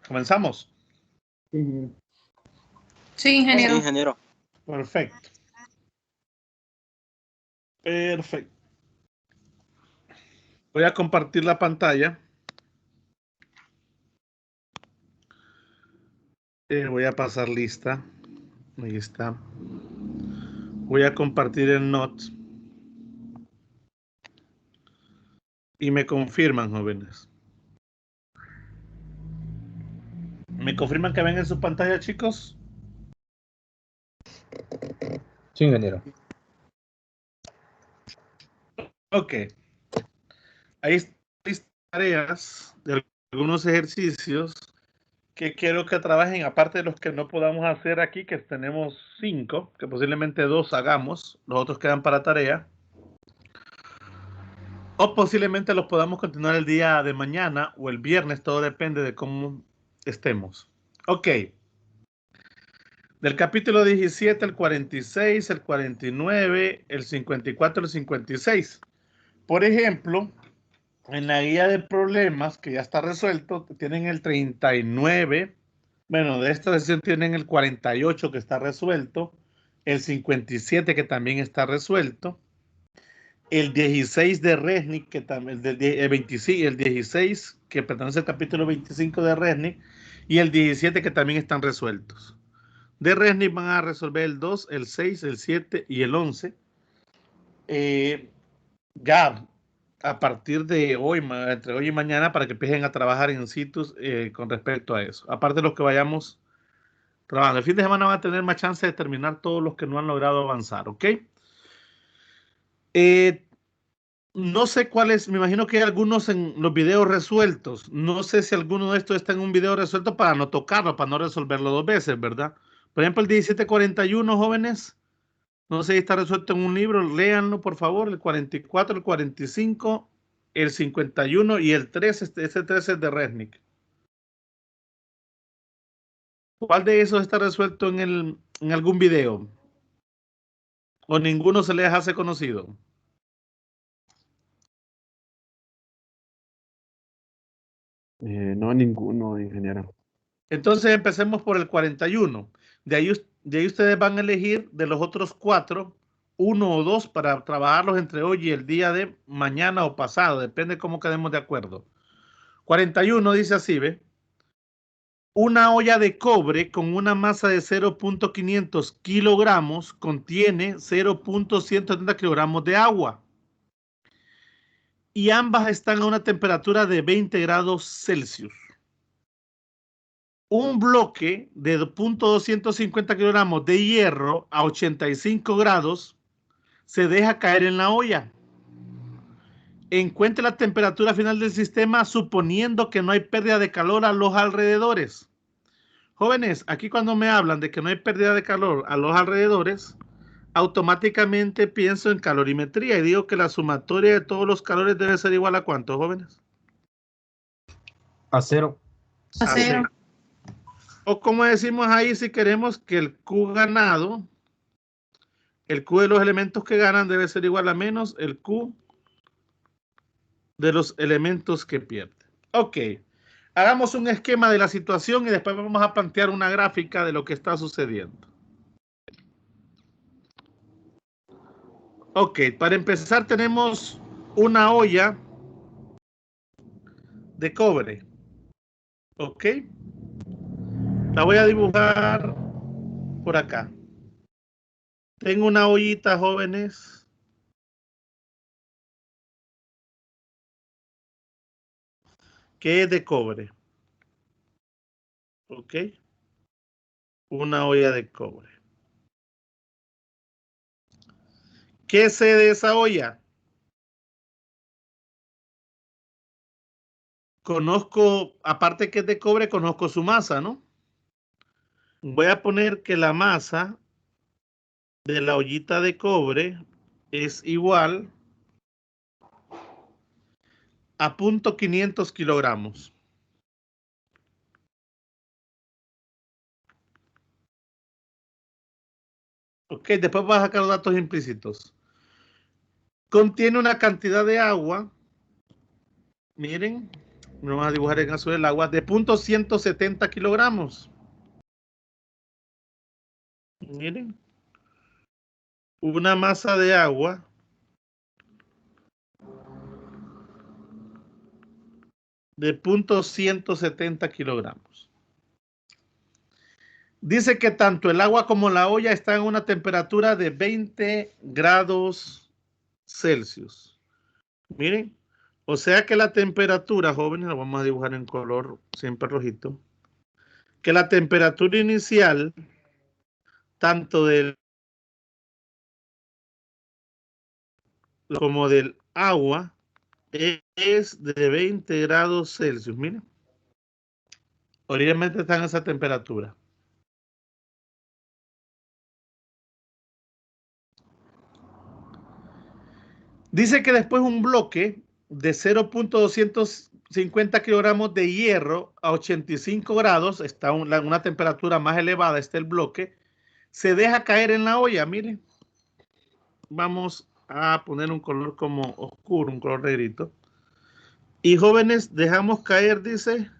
¿Comenzamos? Sí, ingeniero. Sí, ingeniero. Perfecto. Perfecto. Voy a compartir la pantalla. Voy a pasar lista. Ahí está. Voy a compartir el Note. Y me confirman, jóvenes. ¿Me confirman que ven en su pantalla, chicos? Sí, ingeniero. Ok. Ahí están tareas de algunos ejercicios que quiero que trabajen, aparte de los que no podamos hacer aquí, que tenemos 5, que posiblemente 2 hagamos, los otros quedan para tarea. O posiblemente los podamos continuar el día de mañana o el viernes, todo depende de cómo estemos. Ok. Del capítulo 17, el 46, el 49, el 54, el 56. Por ejemplo, en la guía de problemas, que ya está resuelto, tienen el 39. Bueno, de esta sesión tienen el 48 que está resuelto, el 57 que también está resuelto, el 16 de Resnick, que también, el 25, el 16 que pertenece al capítulo 25 de Resnick, y el 17 que también están resueltos. De Resnick van a resolver el 2, el 6, el 7 y el 11. Ya a partir de hoy, entre hoy y mañana, para que empiecen a trabajar in situ con respecto a eso. Aparte de los que vayamos trabajando. El fin de semana van a tener más chance de terminar todos los que no han logrado avanzar, ¿ok? No sé cuáles, me imagino que hay algunos en los videos resueltos. No sé si alguno de estos está en un video resuelto para no tocarlo, para no resolverlo 2 veces, ¿verdad? Por ejemplo, el 1741, jóvenes. No sé si está resuelto en un libro. Léanlo, por favor. El 44, el 45, el 51 y el 3. Ese 3 es de Resnick. ¿Cuál de esos está resuelto en algún video? ¿O ninguno se les hace conocido? No, ninguno, ingeniero. Entonces empecemos por el 41. De ahí ustedes van a elegir de los otros 4, 1 o 2 para trabajarlos entre hoy y el día de mañana o pasado. Depende cómo quedemos de acuerdo. 41 dice así, ¿ve? Una olla de cobre con una masa de 0.500 kilogramos contiene 0.170 kilogramos de agua. Y ambas están a una temperatura de 20 grados Celsius. Un bloque de 0.250 kilogramos de hierro a 85 grados se deja caer en la olla. Encuentre la temperatura final del sistema suponiendo que no hay pérdida de calor a los alrededores. Jóvenes, aquí cuando me hablan de que no hay pérdida de calor a los alrededores, automáticamente pienso en calorimetría y digo que la sumatoria de todos los calores debe ser igual a ¿cuánto, jóvenes? A 0. A 0. O como decimos ahí, si queremos que el Q ganado, el Q de los elementos que ganan debe ser igual a menos el Q de los elementos que pierden. Ok, hagamos un esquema de la situación y después vamos a plantear una gráfica de lo que está sucediendo. Ok, para empezar tenemos una olla de cobre. Ok, la voy a dibujar por acá. Tengo una ollita, jóvenes, que es de cobre. Ok, una olla de cobre. ¿Qué sé de esa olla? Conozco, aparte que es de cobre, conozco su masa, ¿no? Voy a poner que la masa de la ollita de cobre es igual a 0.500 kilogramos. Ok, después voy a sacar los datos implícitos. Contiene una cantidad de agua, miren, Vamos a dibujar en azul el agua de 0.170 kilogramos. Miren. Una masa de agua de 0.170 kilogramos. Dice que tanto el agua como la olla están en una temperatura de 20 grados Celsius. Miren, o sea que la temperatura, jóvenes, lo vamos a dibujar en color siempre rojito, que la temperatura inicial, tanto del como del agua, es de 20 grados Celsius. Miren, originalmente están a esa temperatura. Dice que después un bloque de 0.250 kilogramos de hierro a 85 grados, está una temperatura más elevada, está el bloque, se deja caer en la olla. Miren, vamos a poner un color como oscuro, un color negrito. Y jóvenes, dejamos caer, dice,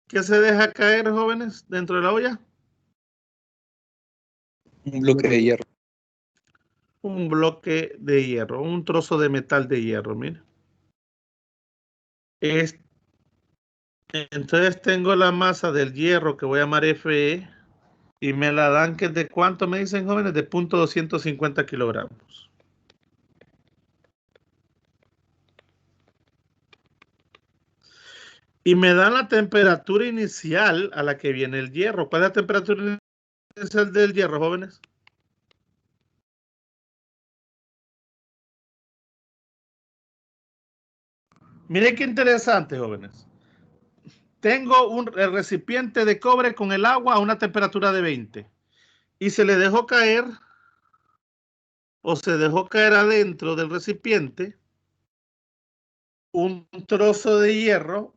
¿qué se deja caer, jóvenes, dentro de la olla? Un bloque de hierro. Un bloque de hierro, un trozo de metal de hierro, miren. Entonces tengo la masa del hierro que voy a llamar Fe y me la dan que de cuánto me dicen, jóvenes, de 0.250 kilogramos. Y me dan la temperatura inicial a la que viene el hierro. ¿Cuál es la temperatura inicial del hierro, jóvenes? Miren qué interesante, jóvenes. Tengo el recipiente de cobre con el agua a una temperatura de 20 y se le dejó caer o se dejó caer adentro del recipiente un trozo de hierro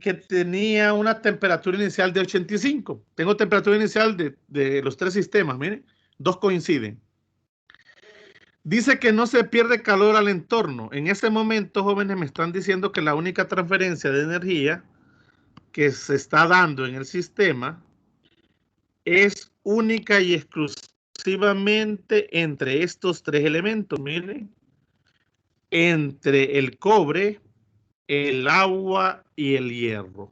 que tenía una temperatura inicial de 85. Tengo temperatura inicial de los tres sistemas, miren, dos coinciden. Dice que no se pierde calor al entorno. En ese momento, jóvenes, me están diciendo que la única transferencia de energía que se está dando en el sistema es única y exclusivamente entre estos tres elementos, miren, entre el cobre, el agua y el hierro.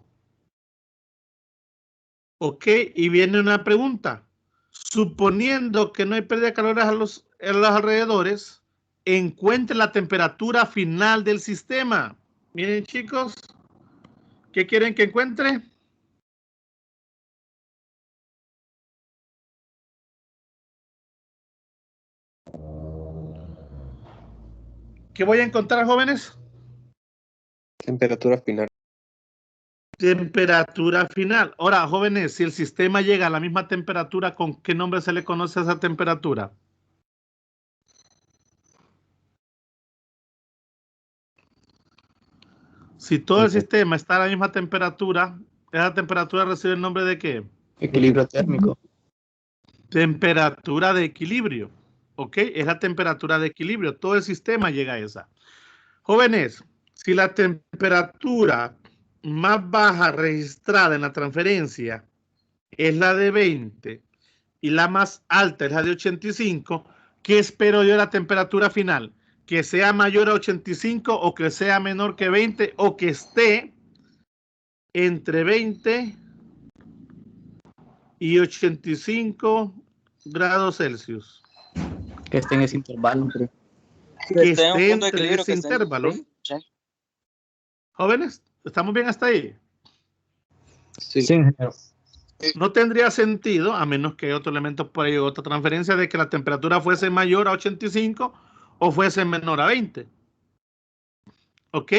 Ok, y viene una pregunta. Suponiendo que no hay pérdida de calor a los alrededores, encuentre la temperatura final del sistema. Miren, chicos, ¿qué quieren que encuentre? ¿Qué voy a encontrar, jóvenes? Temperatura final. Temperatura final. Ahora, jóvenes, si el sistema llega a la misma temperatura, ¿con qué nombre se le conoce a esa temperatura? Si todo el sistema está a la misma temperatura, ¿esa temperatura recibe el nombre de qué? Equilibrio térmico. Temperatura de equilibrio. ¿Ok? Es la temperatura de equilibrio. Todo el sistema llega a esa. Jóvenes, si la temperatura más baja registrada en la transferencia es la de 20 y la más alta es la de 85, ¿qué espero yo de la temperatura final? ¿Que sea mayor a 85 o que sea menor que 20 o que esté entre 20 y 85 grados Celsius? Que esté en ese intervalo. Que esté entre ese intervalo. Jóvenes, ¿estamos bien hasta ahí? Sí. Sí, ingeniero. No tendría sentido, a menos que otro elemento por ahí, otra transferencia, de que la temperatura fuese mayor a 85 o fuese menor a 20. ¿Ok?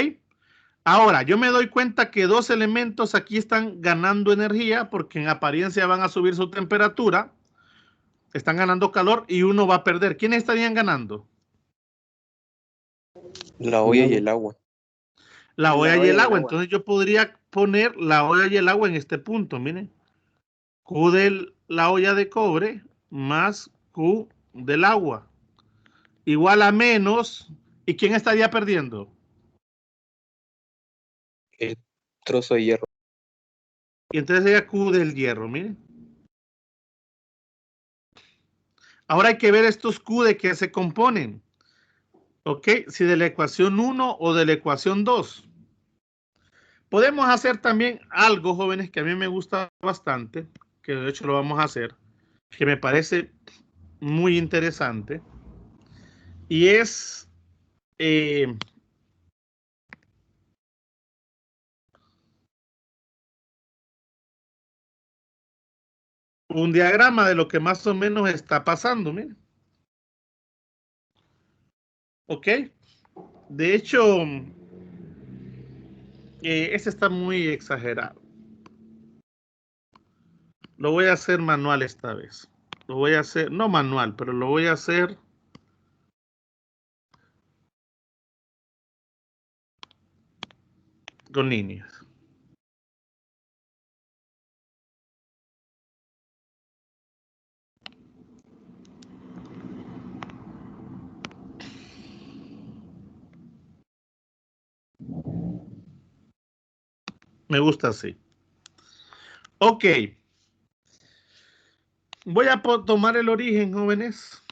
Ahora, yo me doy cuenta que dos elementos aquí están ganando energía porque en apariencia van a subir su temperatura, están ganando calor y uno va a perder. ¿Quiénes estarían ganando? La olla y el agua. La olla y el agua. Entonces yo podría poner la olla y el agua en este punto, miren. Q de la olla de cobre más Q del agua. Igual a menos. ¿Y quién estaría perdiendo? El trozo de hierro. Y entonces sería Q del hierro, miren. Ahora hay que ver estos Q de qué se componen. ¿Ok? Si de la ecuación 1 o de la ecuación 2. Podemos hacer también algo, jóvenes, que a mí me gusta bastante, que de hecho lo vamos a hacer, que me parece muy interesante, y es un diagrama de lo que más o menos está pasando, miren. ¿Ok? De hecho, este está muy exagerado. Lo voy a hacer manual esta vez. Lo voy a hacer, no manual, pero lo voy a hacer con líneas. Me gusta así. Ok. Voy a tomar el origen, jóvenes.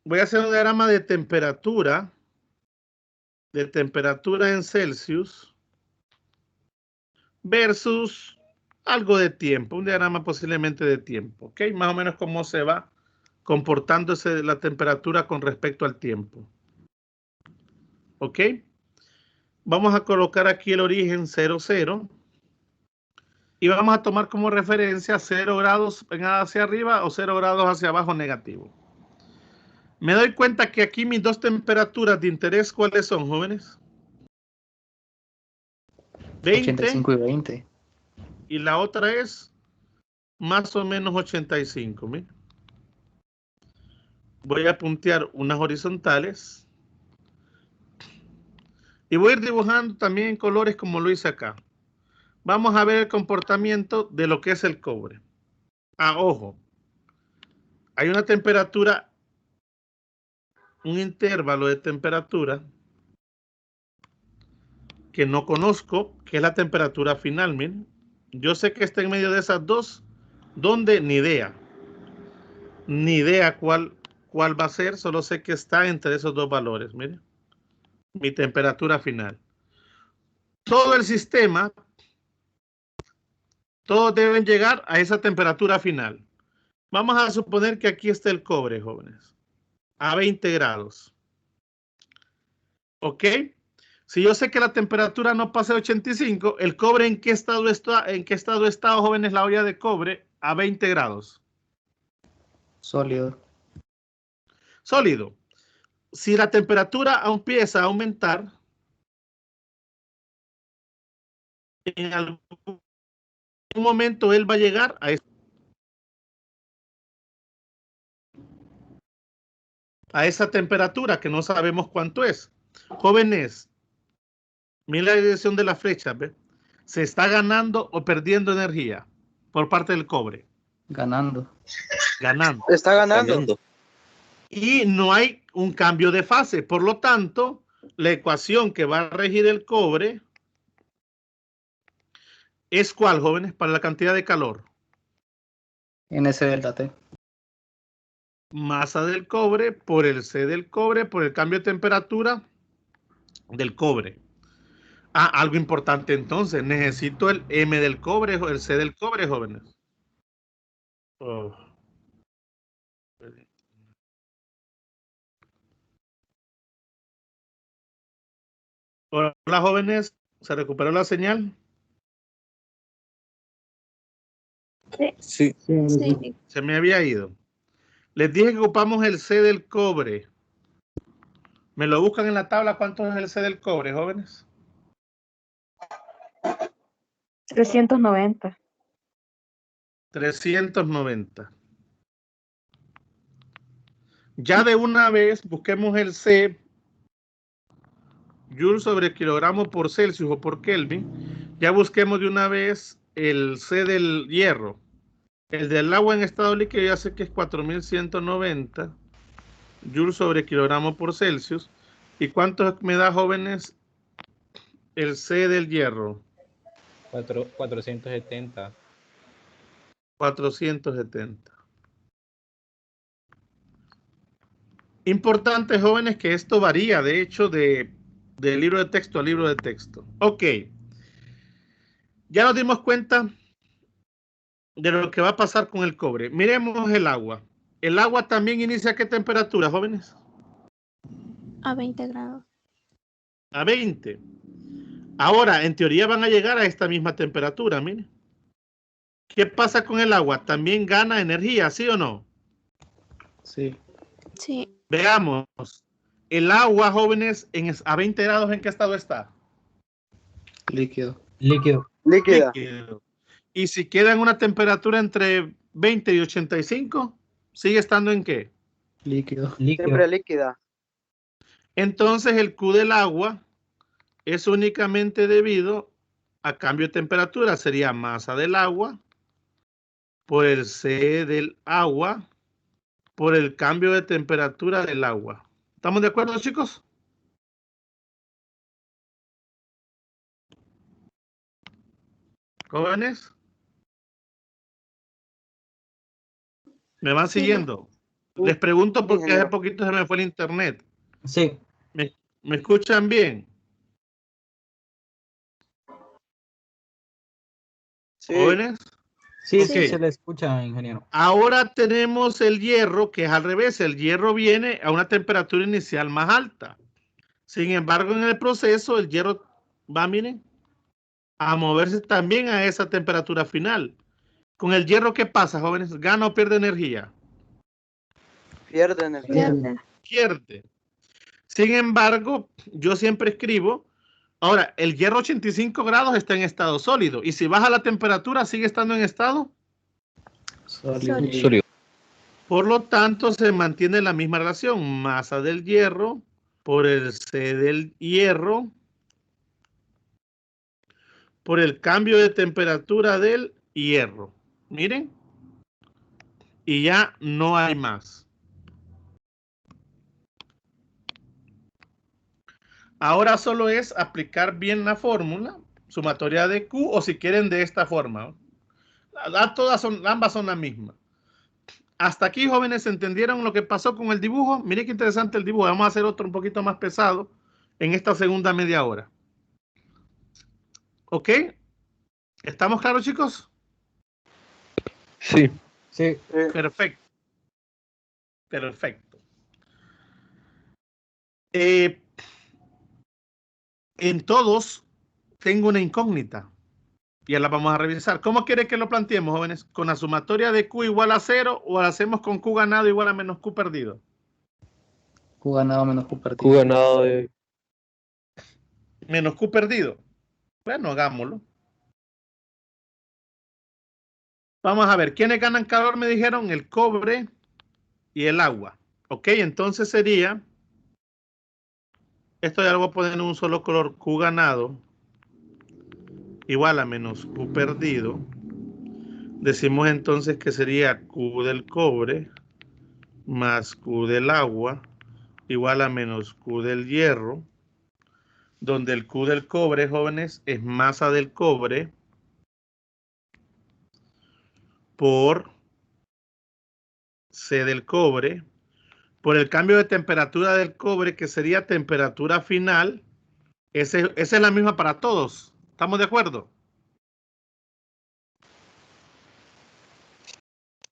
Voy a hacer un diagrama de temperatura en Celsius versus algo de tiempo, un diagrama posiblemente de tiempo, ¿ok? Más o menos cómo se va comportándose la temperatura con respecto al tiempo, ¿ok? Vamos a colocar aquí el origen 0, 0 y vamos a tomar como referencia 0 grados hacia arriba o 0 grados hacia abajo negativo. Me doy cuenta que aquí mis dos temperaturas de interés, ¿cuáles son, jóvenes? 20 85 y 20. y la otra es más o menos 85. Mira. Voy a puntear unas horizontales y voy a ir dibujando también en colores como lo hice acá. Vamos a ver el comportamiento de lo que es el cobre. Ojo, hay una temperatura, un intervalo de temperatura que no conozco, que es la temperatura final. Miren, yo sé que está en medio de esas dos, donde ni idea cuál va a ser, solo sé que está entre esos dos valores. Miren, mi temperatura final. Todo el sistema, todos deben llegar a esa temperatura final. Vamos a suponer que aquí está el cobre, jóvenes, a 20 grados. ¿Ok? Si yo sé que la temperatura no pasa de 85, ¿el cobre en qué estado está, jóvenes, la olla de cobre a 20 grados? Sólido. Sólido. Si la temperatura empieza a aumentar, en algún momento él va a llegar a esa temperatura que no sabemos cuánto es. Jóvenes, miren la dirección de la flecha, ¿ve? Se está ganando o perdiendo energía por parte del cobre. Ganando. Ganando. Está ganando. Y no hay un cambio de fase. Por lo tanto, la ecuación que va a regir el cobre es ¿cuál, jóvenes? Para la cantidad de calor. NC delta T. Masa del cobre por el C del cobre por el cambio de temperatura del cobre. Algo importante entonces. Necesito el M del cobre, el C del cobre, jóvenes. Oh. Hola, jóvenes. ¿Se recuperó la señal? Sí. Sí. Se me había ido. Les dije que ocupamos el C del cobre. ¿Me lo buscan en la tabla? ¿Cuánto es el C del cobre, jóvenes? 390. 390. Ya de una vez busquemos el C, Joule sobre kilogramo por Celsius o por Kelvin. Ya busquemos de una vez el C del hierro. El del agua en estado líquido ya sé que es 4190 Joule sobre kilogramo por Celsius. ¿Y cuánto me da, jóvenes, el C del hierro? 470. 470. Importante, jóvenes, que esto varía, de hecho, de libro de texto a libro de texto. Ok. Ya nos dimos cuenta de lo que va a pasar con el cobre. Miremos el agua. ¿El agua también inicia a qué temperatura, jóvenes? A 20 grados. A 20. Ahora, en teoría van a llegar a esta misma temperatura, miren. ¿Qué pasa con el agua? ¿También gana energía, sí o no? Sí. Sí. Veamos. El agua, jóvenes, a 20 grados, ¿en qué estado está? Líquido. Líquido. Líquida. Líquido. Y si queda en una temperatura entre 20 y 85, ¿sigue estando en qué? Líquido. Siempre líquida. Entonces el Q del agua es únicamente debido a cambio de temperatura. Sería masa del agua por el C del agua por el cambio de temperatura del agua. ¿Estamos de acuerdo, chicos? ¿Jóvenes? ¿Me van siguiendo? Les pregunto porque hace poquito se me fue el internet. Sí. ¿Me escuchan bien? Sí. ¿Jóvenes? Sí, Ok. sí, se le escucha, ingeniero. Ahora tenemos el hierro, que es al revés. El hierro viene a una temperatura inicial más alta. Sin embargo, en el proceso, el hierro va, miren, a moverse también a esa temperatura final. Con el hierro, ¿qué pasa, jóvenes? ¿Gana o pierde energía? Pierde energía. Pierde. Sin embargo, yo siempre escribo, ahora, el hierro 85 grados está en estado sólido. Y si baja la temperatura, ¿sigue estando en estado? Sólido. Sólido. Por lo tanto, se mantiene la misma relación. Masa del hierro por el C del hierro por el cambio de temperatura del hierro. Miren. Y ya no hay más. Ahora solo es aplicar bien la fórmula, sumatoria de Q, o si quieren de esta forma. Ambas son la misma. Hasta aquí, jóvenes, ¿entendieron lo que pasó con el dibujo? Miren qué interesante el dibujo. Vamos a hacer otro un poquito más pesado en esta segunda media hora. ¿Ok? ¿Estamos claros, chicos? Sí. Sí. Perfecto. Perfecto. En todos tengo una incógnita. Ya la vamos a revisar. ¿Cómo quiere que lo planteemos, jóvenes? ¿Con la sumatoria de Q igual a 0 o lo hacemos con Q ganado igual a menos Q perdido? Q ganado menos Q perdido. Q ganado de... Menos Q perdido. Bueno, hagámoslo. Vamos a ver, ¿quiénes ganan calor? Me dijeron el cobre y el agua. Ok, entonces sería, esto ya lo voy a poner en un solo color, Q ganado igual a menos Q perdido. Decimos entonces que sería Q del cobre más Q del agua igual a menos Q del hierro, donde el Q del cobre, jóvenes, es masa del cobre por C del cobre, por el cambio de temperatura del cobre, que sería temperatura final. Esa es la misma para todos. ¿Estamos de acuerdo?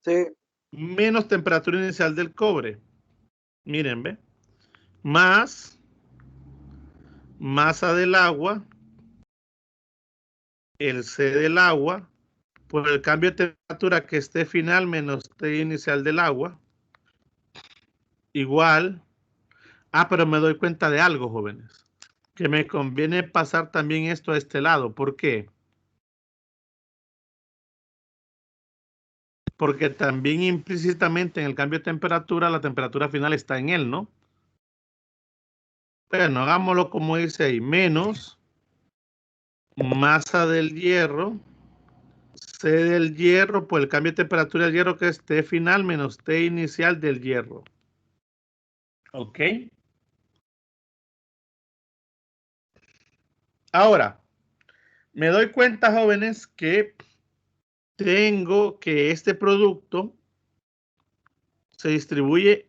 Sí. Menos temperatura inicial del cobre. Miren, ¿ve? Más masa del agua, el C del agua, por el cambio de temperatura que esté final menos T inicial del agua, igual. Pero me doy cuenta de algo, jóvenes, que me conviene pasar también esto a este lado. ¿Por qué? Porque también implícitamente en el cambio de temperatura, la temperatura final está en él, ¿no? Bueno, hagámoslo como dice ahí, menos masa del hierro, C del hierro, por el cambio de temperatura del hierro que es T final menos T inicial del hierro. ¿Ok? Ahora, me doy cuenta, jóvenes, que tengo que este producto se distribuye,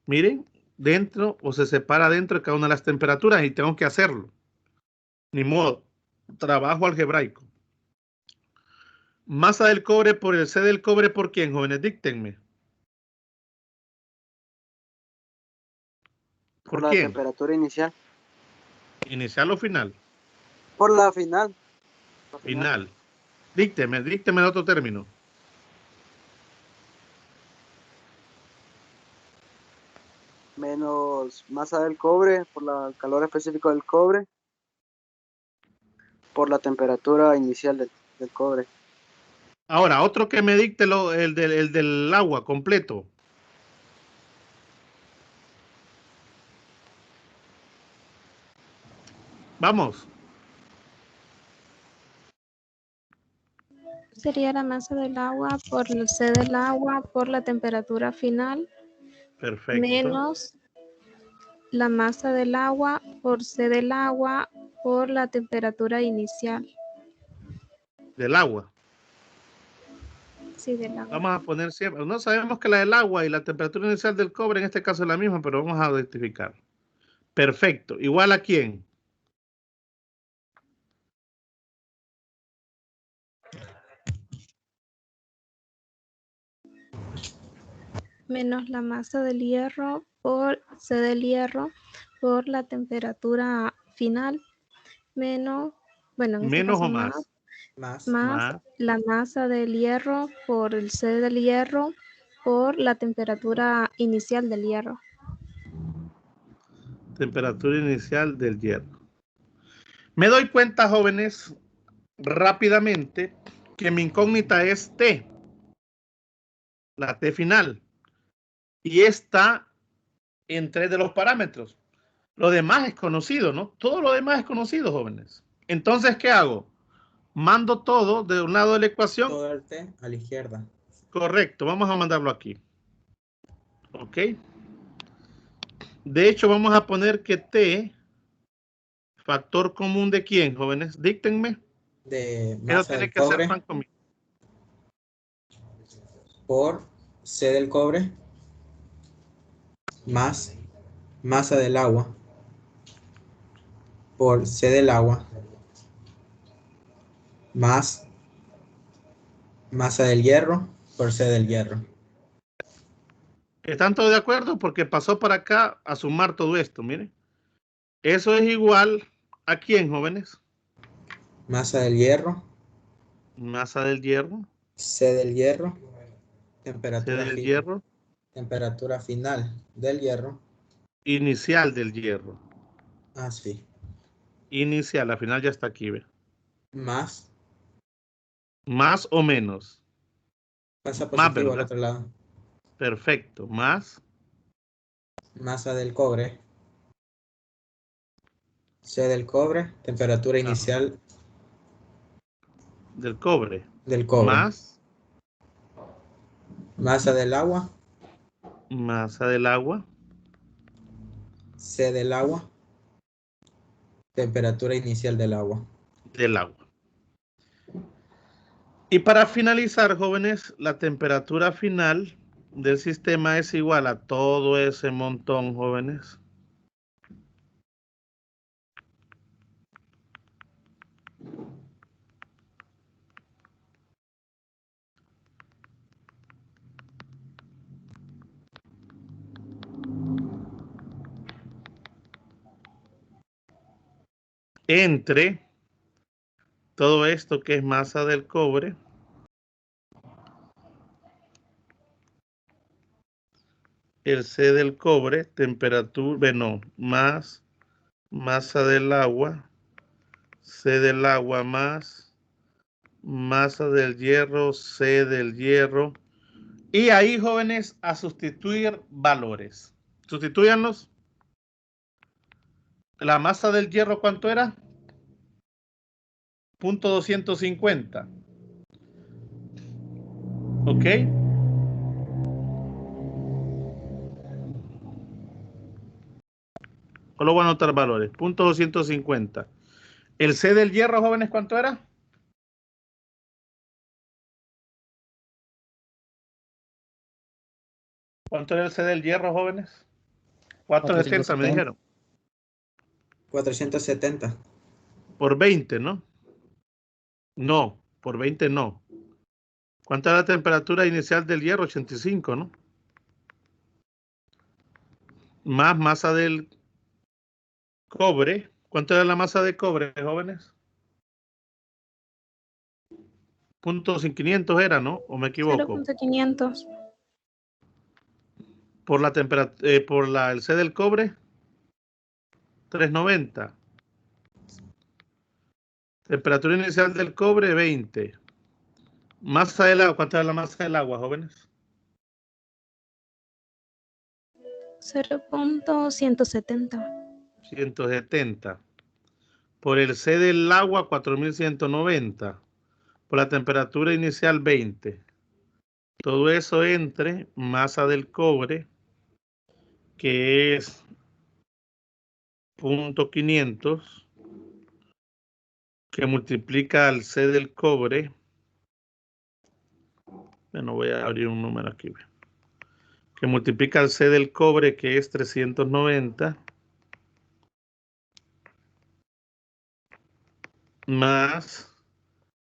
miren, dentro o se separa dentro de cada una de las temperaturas y tengo que hacerlo. Ni modo, trabajo algebraico. Masa del cobre por el C del cobre, ¿por quién, jóvenes? Díctenme. Por ¿Por la quién? temperatura inicial. ¿Inicial o final? Por la final. Final. Dícteme el otro término. Menos masa del cobre por el calor específico del cobre. Por la temperatura inicial del cobre. Ahora, otro que me dicte el del agua completo. Vamos. Sería la masa del agua por el C del agua por la temperatura final Perfecto. menos la masa del agua por C del agua por la temperatura inicial. Del agua. Sí, del agua. Vamos a poner siempre. No sabemos que la del agua y la temperatura inicial del cobre en este caso es la misma, pero vamos a rectificar. Perfecto. ¿Igual a quién? Menos la masa del hierro por C del hierro por la temperatura final menos, bueno, en este ¿Menos caso o más? más la masa del hierro por el C del hierro por la temperatura inicial del hierro. Temperatura inicial del hierro. Me doy cuenta, jóvenes, rápidamente, que mi incógnita es T. La T final. Y está en 3 de los parámetros. Lo demás es conocido, ¿no? Todo lo demás es conocido, jóvenes. Entonces, ¿qué hago? Mando todo de un lado de la ecuación. Todo el T a la izquierda. Correcto, vamos a mandarlo aquí. ¿Ok? De hecho, vamos a poner que T, factor común de quién, jóvenes, díctenme. De Eso masa tiene del que ser cobre pan conmigo. por C del cobre más masa del agua por C del agua más masa del hierro por C del hierro. ¿Están todos de acuerdo? Porque pasó para acá a sumar todo esto, miren. Eso es igual a quién, jóvenes. Masa del hierro, Masa del hierro, C del hierro, C temperatura, del hierro, temperatura final del hierro. inicial del hierro. Ah, sí. Inicial, la final ya está aquí, ¿ve? Más Más o menos. pasa Más, positivo al ¿verdad? otro lado. Perfecto. Más Masa del cobre, C del cobre, temperatura inicial del cobre. del cobre. Más Masa del agua, masa del agua. C del agua, temperatura inicial del agua. Del agua. Y para finalizar, jóvenes, la temperatura final del sistema es igual a todo ese montón, jóvenes. Entre todo esto que es masa del cobre el C del cobre, temperatura, bueno, más masa del agua, C del agua más masa del hierro, C del hierro. Y ahí, jóvenes, a sustituir valores. Sustituyanlos. La masa del hierro, ¿cuánto era? 0.250. ¿Ok? Solo voy a anotar valores. 0.250. ¿El C del hierro, jóvenes, cuánto era? ¿Cuánto era el C del hierro, jóvenes? 470 me dijeron. 470. Por 20, ¿no? No, por 20 no. ¿Cuánta es la temperatura inicial del hierro? 85, ¿no? Más masa del cobre. ¿Cuánto era la masa de cobre, jóvenes? 0.500 era, ¿no? ¿O me equivoco? 0.500. Por la temperatura, el C del cobre, 390. Temperatura inicial del cobre, 20. Masa del agua, ¿cuánto es la masa del agua, jóvenes? 0.170. 170. Por el C del agua, 4190. Por la temperatura inicial, 20. Todo eso entre masa del cobre, que es 0.500, que multiplica al C del cobre. Bueno, voy a abrir un número aquí. Que multiplica al C del cobre, que es 390, más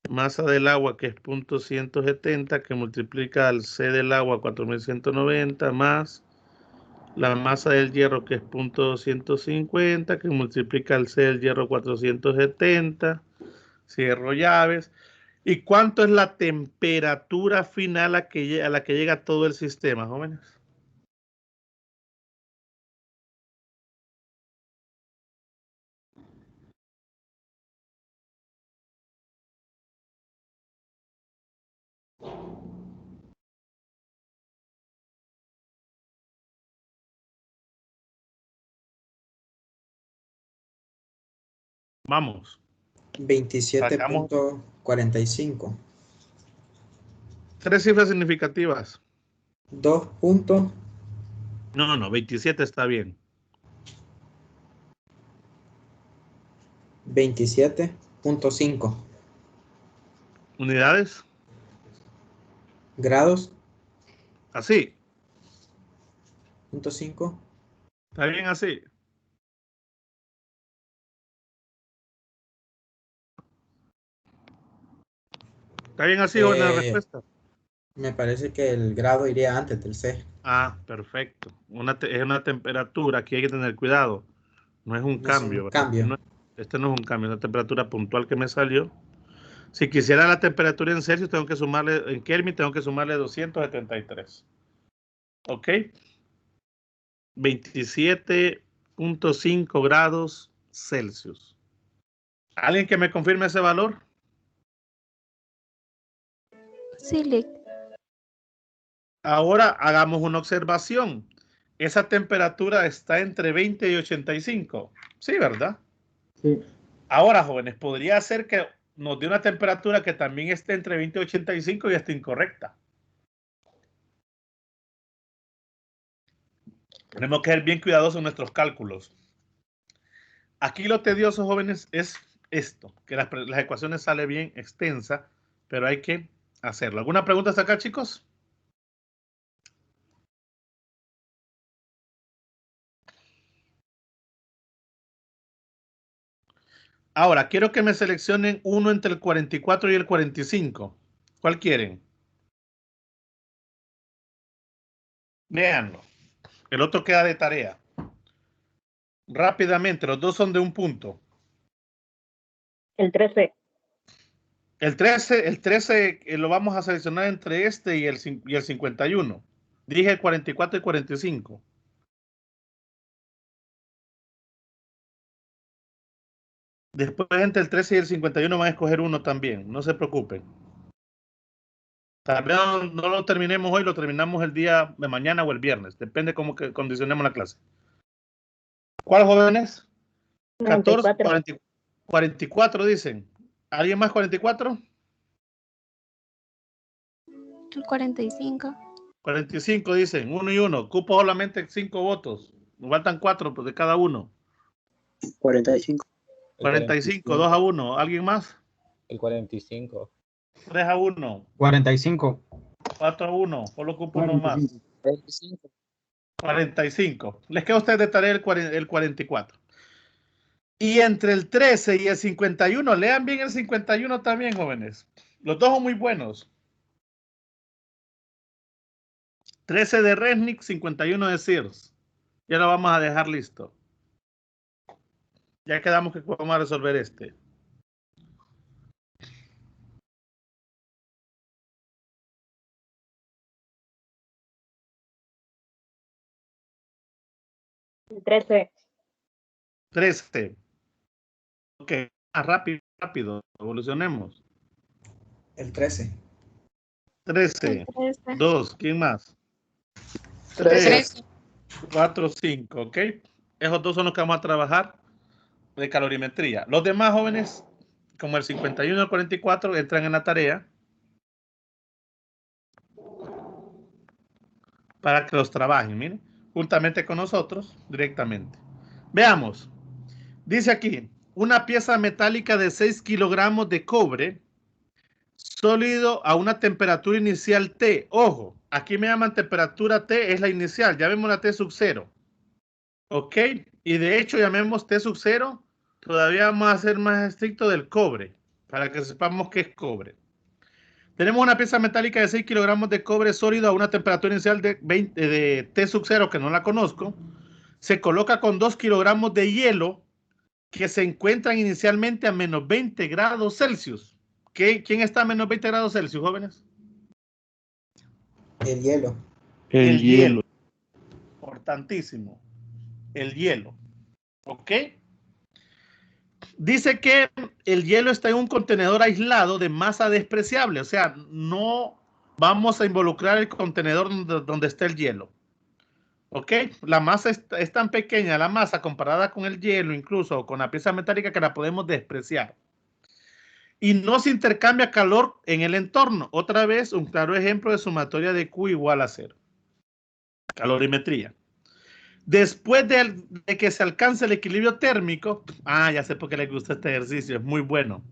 masa del agua, que es 0.170, que multiplica al C del agua, 4190, más la masa del hierro, que es 0.250, que multiplica al C del hierro, 470. Cierro llaves. ¿Y cuánto es la temperatura final a la que llega todo el sistema, jóvenes? Vamos. 27.45. 3 cifras significativas. 2 puntos. No, 27 está bien. 27.5 ¿Unidades? grados. Así. 0.5. ¿Está bien así? ¿Está bien así o la respuesta? Me parece que el grado iría antes del C. Ah, perfecto. Es una temperatura, aquí hay que tener cuidado. No es un No es cambio. un cambio. Este no es un cambio, es una temperatura puntual que me salió. Si quisiera la temperatura en Celsius, en Kelvin tengo que sumarle 273. ¿Ok? 27.5 grados Celsius. ¿Alguien que me confirme ese valor? Sí, Lick. Ahora hagamos una observación. Esa temperatura está entre 20 y 85. Sí, ¿verdad? Sí. Ahora, jóvenes, podría ser que nos dé una temperatura que también esté entre 20 y 85 y esté incorrecta. Tenemos que ser bien cuidadosos en nuestros cálculos. Aquí lo tedioso, jóvenes, es esto, que las ecuaciones salen bien extensas, pero hay que hacerlo. ¿Alguna pregunta hasta acá, chicos? Ahora, quiero que me seleccionen uno entre el 44 y el 45. ¿Cuál quieren? Véanlo. El otro queda de tarea. Rápidamente, los dos son de un punto. El 13. El 13 lo vamos a seleccionar entre este y el 51. Dije 44 y 45. Después entre el 13 y el 51 van a escoger uno también. No se preocupen. Tal vez no lo terminemos hoy, lo terminamos el día de mañana o el viernes. Depende cómo que condicionemos la clase. ¿Cuál, jóvenes? 14, 44 dicen. ¿Alguien más 44? El 45. 45 dicen, 1 y 1. Cupo solamente 5 votos. Nos faltan 4 pues, de cada uno. 45. 45, 2-1. ¿Alguien más? El 45. 3-1. 45. 4-1. Solo ocupo uno más. 25. 45. Les queda a ustedes de tarea el 44. Y entre el 13 y el 51, lean bien el 51 también, jóvenes. Los dos son muy buenos. 13 de Resnick, 51 de Sears. Ya lo vamos a dejar listo. Ya quedamos que vamos a resolver este. El 13. 13. Ok, rápido. Evolucionemos. El 13. 13. 2. ¿Quién más? 3. 4, 5. Ok. Esos dos son los que vamos a trabajar de calorimetría. Los demás jóvenes, como el 51 y el 44, entran en la tarea para que los trabajen, miren, juntamente con nosotros directamente. Veamos. Dice aquí, una pieza metálica de 6 kilogramos de cobre sólido a una temperatura inicial T. Ojo, aquí me llaman temperatura T, es la inicial. Ya vemos la T sub 0. Ok, y de hecho llamemos T sub 0. Todavía vamos a ser más estricto del cobre, para que sepamos qué es cobre. Tenemos una pieza metálica de 6 kilogramos de cobre sólido a una temperatura inicial de T sub 0, que no la conozco. Se coloca con 2 kilogramos de hielo que se encuentran inicialmente a menos 20 grados Celsius. ¿Quién está a menos 20 grados Celsius, jóvenes? El hielo. El hielo. Importantísimo. El hielo. ¿Ok? Dice que el hielo está en un contenedor aislado de masa despreciable. O sea, no vamos a involucrar el contenedor donde está el hielo. ¿Ok? La masa es tan pequeña, la masa comparada con el hielo, incluso con la pieza metálica, que la podemos despreciar. Y no se intercambia calor en el entorno. Otra vez, un claro ejemplo de sumatoria de Q igual a 0. Calorimetría. Después de que se alcance el equilibrio térmico, ya sé por qué le gusta este ejercicio, es muy bueno.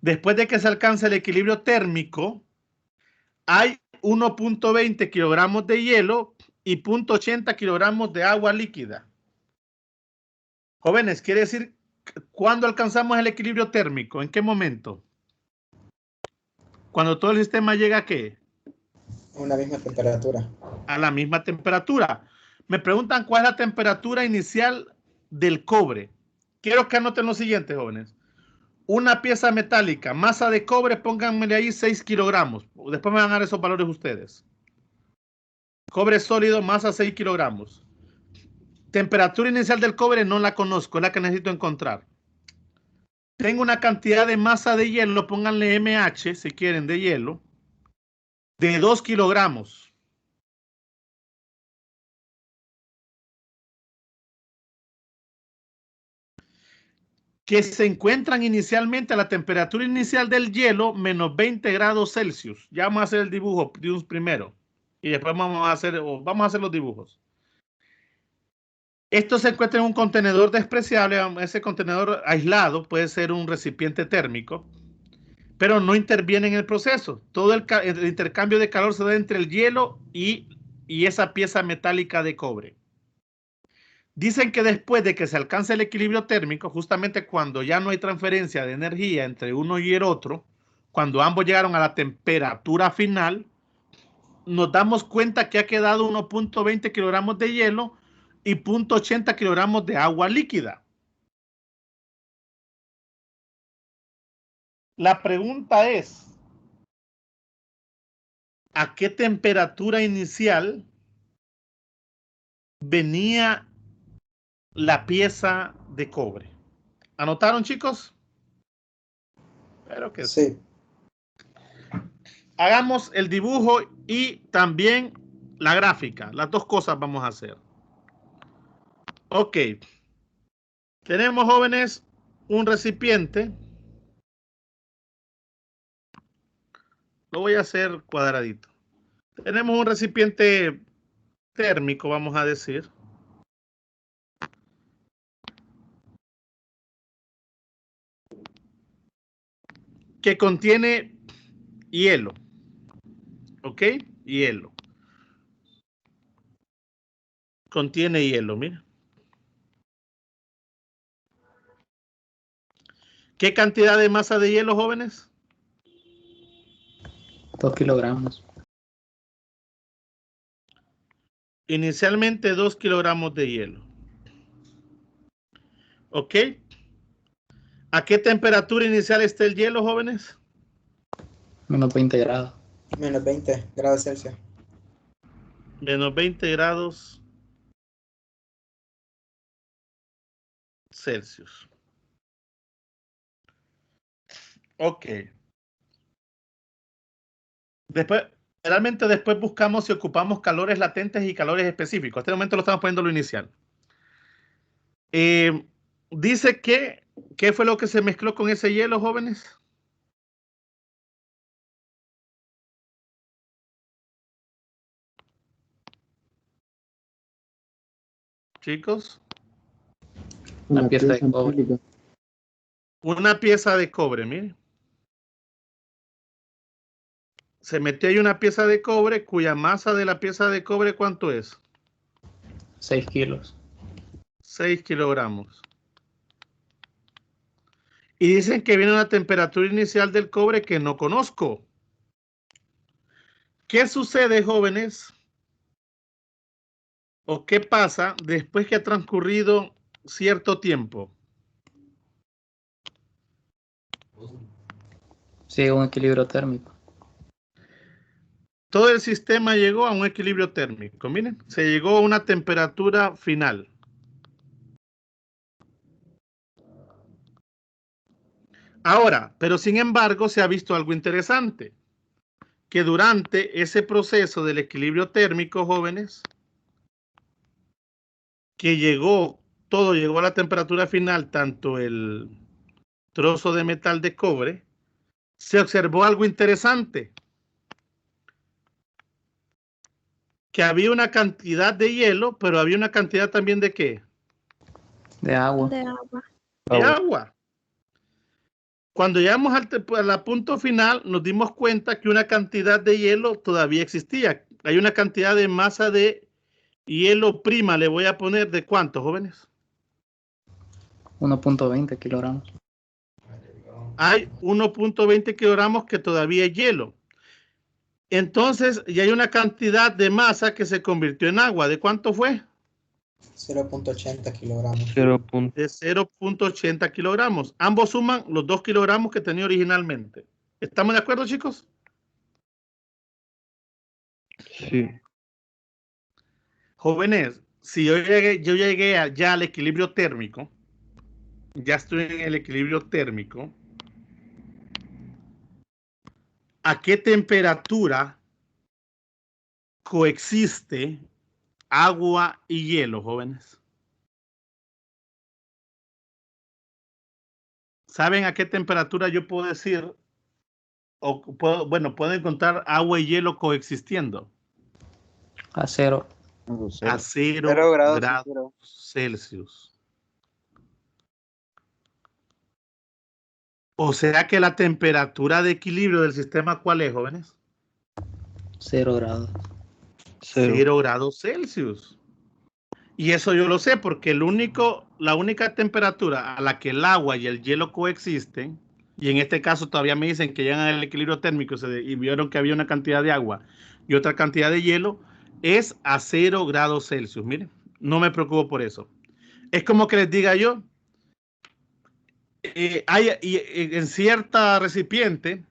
Después de que se alcance el equilibrio térmico, hay 1.20 kilogramos de hielo y 0.80 kilogramos de agua líquida. Jóvenes, quiere decir, ¿cuándo alcanzamos el equilibrio térmico? ¿En qué momento? Cuando todo el sistema llega ¿a qué? Una misma temperatura. A la misma temperatura. Me preguntan cuál es la temperatura inicial del cobre. Quiero que anoten lo siguiente, jóvenes. Una pieza metálica, masa de cobre, pónganmele ahí 6 kilogramos. Después me van a dar esos valores ustedes. Cobre sólido, masa 6 kilogramos. Temperatura inicial del cobre no la conozco, es la que necesito encontrar. Tengo una cantidad de masa de hielo, pónganle MH si quieren, de hielo, de 2 kilogramos. Que se encuentran inicialmente a la temperatura inicial del hielo, menos 20 grados Celsius. Ya vamos a hacer el dibujo de un primero. Y después vamos a hacer los dibujos. Esto se encuentra en un contenedor despreciable. Ese contenedor aislado puede ser un recipiente térmico, pero no interviene en el proceso. Todo el intercambio de calor se da entre el hielo y esa pieza metálica de cobre. Dicen que después de que se alcance el equilibrio térmico, justamente cuando ya no hay transferencia de energía entre uno y el otro, cuando ambos llegaron a la temperatura final, nos damos cuenta que ha quedado 1.20 kilogramos de hielo y 0.80 kilogramos de agua líquida. La pregunta es, ¿a qué temperatura inicial venía la pieza de cobre? ¿Anotaron, chicos? Espero que sí. Hagamos el dibujo y también la gráfica. Las dos cosas vamos a hacer. Ok. Tenemos, jóvenes, un recipiente. Lo voy a hacer cuadradito. Tenemos un recipiente térmico, vamos a decir. que contiene hielo. ¿Ok? Hielo. Contiene hielo, mira. ¿Qué cantidad de masa de hielo, jóvenes? 2 kilogramos. Inicialmente 2 kilogramos de hielo. ¿Ok? ¿A qué temperatura inicial está el hielo, jóvenes? Menos 20 grados. Menos 20 grados Celsius. Menos 20 grados Celsius. Ok. Realmente después buscamos si ocupamos calores latentes y calores específicos. Este momento lo estamos poniendo lo inicial. Dice que, ¿qué fue lo que se mezcló con ese hielo, jóvenes? Chicos. Una pieza de cobre. Una pieza de cobre, miren. Se metió ahí una pieza de cobre cuya masa de la pieza de cobre, ¿cuánto es? 6 kilos. 6 kilogramos. Y dicen que viene una temperatura inicial del cobre que no conozco. ¿Qué sucede, jóvenes? ¿O qué pasa después que ha transcurrido cierto tiempo? Sigue un equilibrio térmico. Todo el sistema llegó a un equilibrio térmico. Miren, se llegó a una temperatura final. Ahora, pero sin embargo, se ha visto algo interesante. Que durante ese proceso del equilibrio térmico, jóvenes, que todo llegó a la temperatura final, tanto el trozo de metal de cobre, se observó algo interesante. Que había una cantidad de hielo, pero había una cantidad también de ¿qué? De agua. De agua. De agua. Cuando llegamos al punto final, nos dimos cuenta que una cantidad de hielo todavía existía. Hay una cantidad de masa de hielo prima, le voy a poner, ¿de cuánto, jóvenes? 1.20 kilogramos. Hay 1.20 kilogramos que todavía es hielo. Entonces, ya hay una cantidad de masa que se convirtió en agua. ¿De cuánto fue? 0.80 kilogramos. De 0.80 kilogramos. Ambos suman los 2 kilogramos que tenía originalmente. ¿Estamos de acuerdo, chicos? Sí. Jóvenes, si yo llegué ya al equilibrio térmico, ya estoy en el equilibrio térmico, ¿a qué temperatura coexiste agua y hielo, jóvenes? ¿Saben a qué temperatura yo puedo decir, puedo encontrar agua y hielo coexistiendo? A 0. A 0 grados Celsius. O sea que la temperatura de equilibrio del sistema, ¿cuál es, jóvenes? 0 grados. 0 grados Celsius. Y eso yo lo sé porque la única temperatura a la que el agua y el hielo coexisten, y en este caso todavía me dicen que llegan al equilibrio térmico y vieron que había una cantidad de agua y otra cantidad de hielo, es a 0 grados Celsius. Miren, no me preocupo por eso. Es como que les diga yo, en cierta recipiente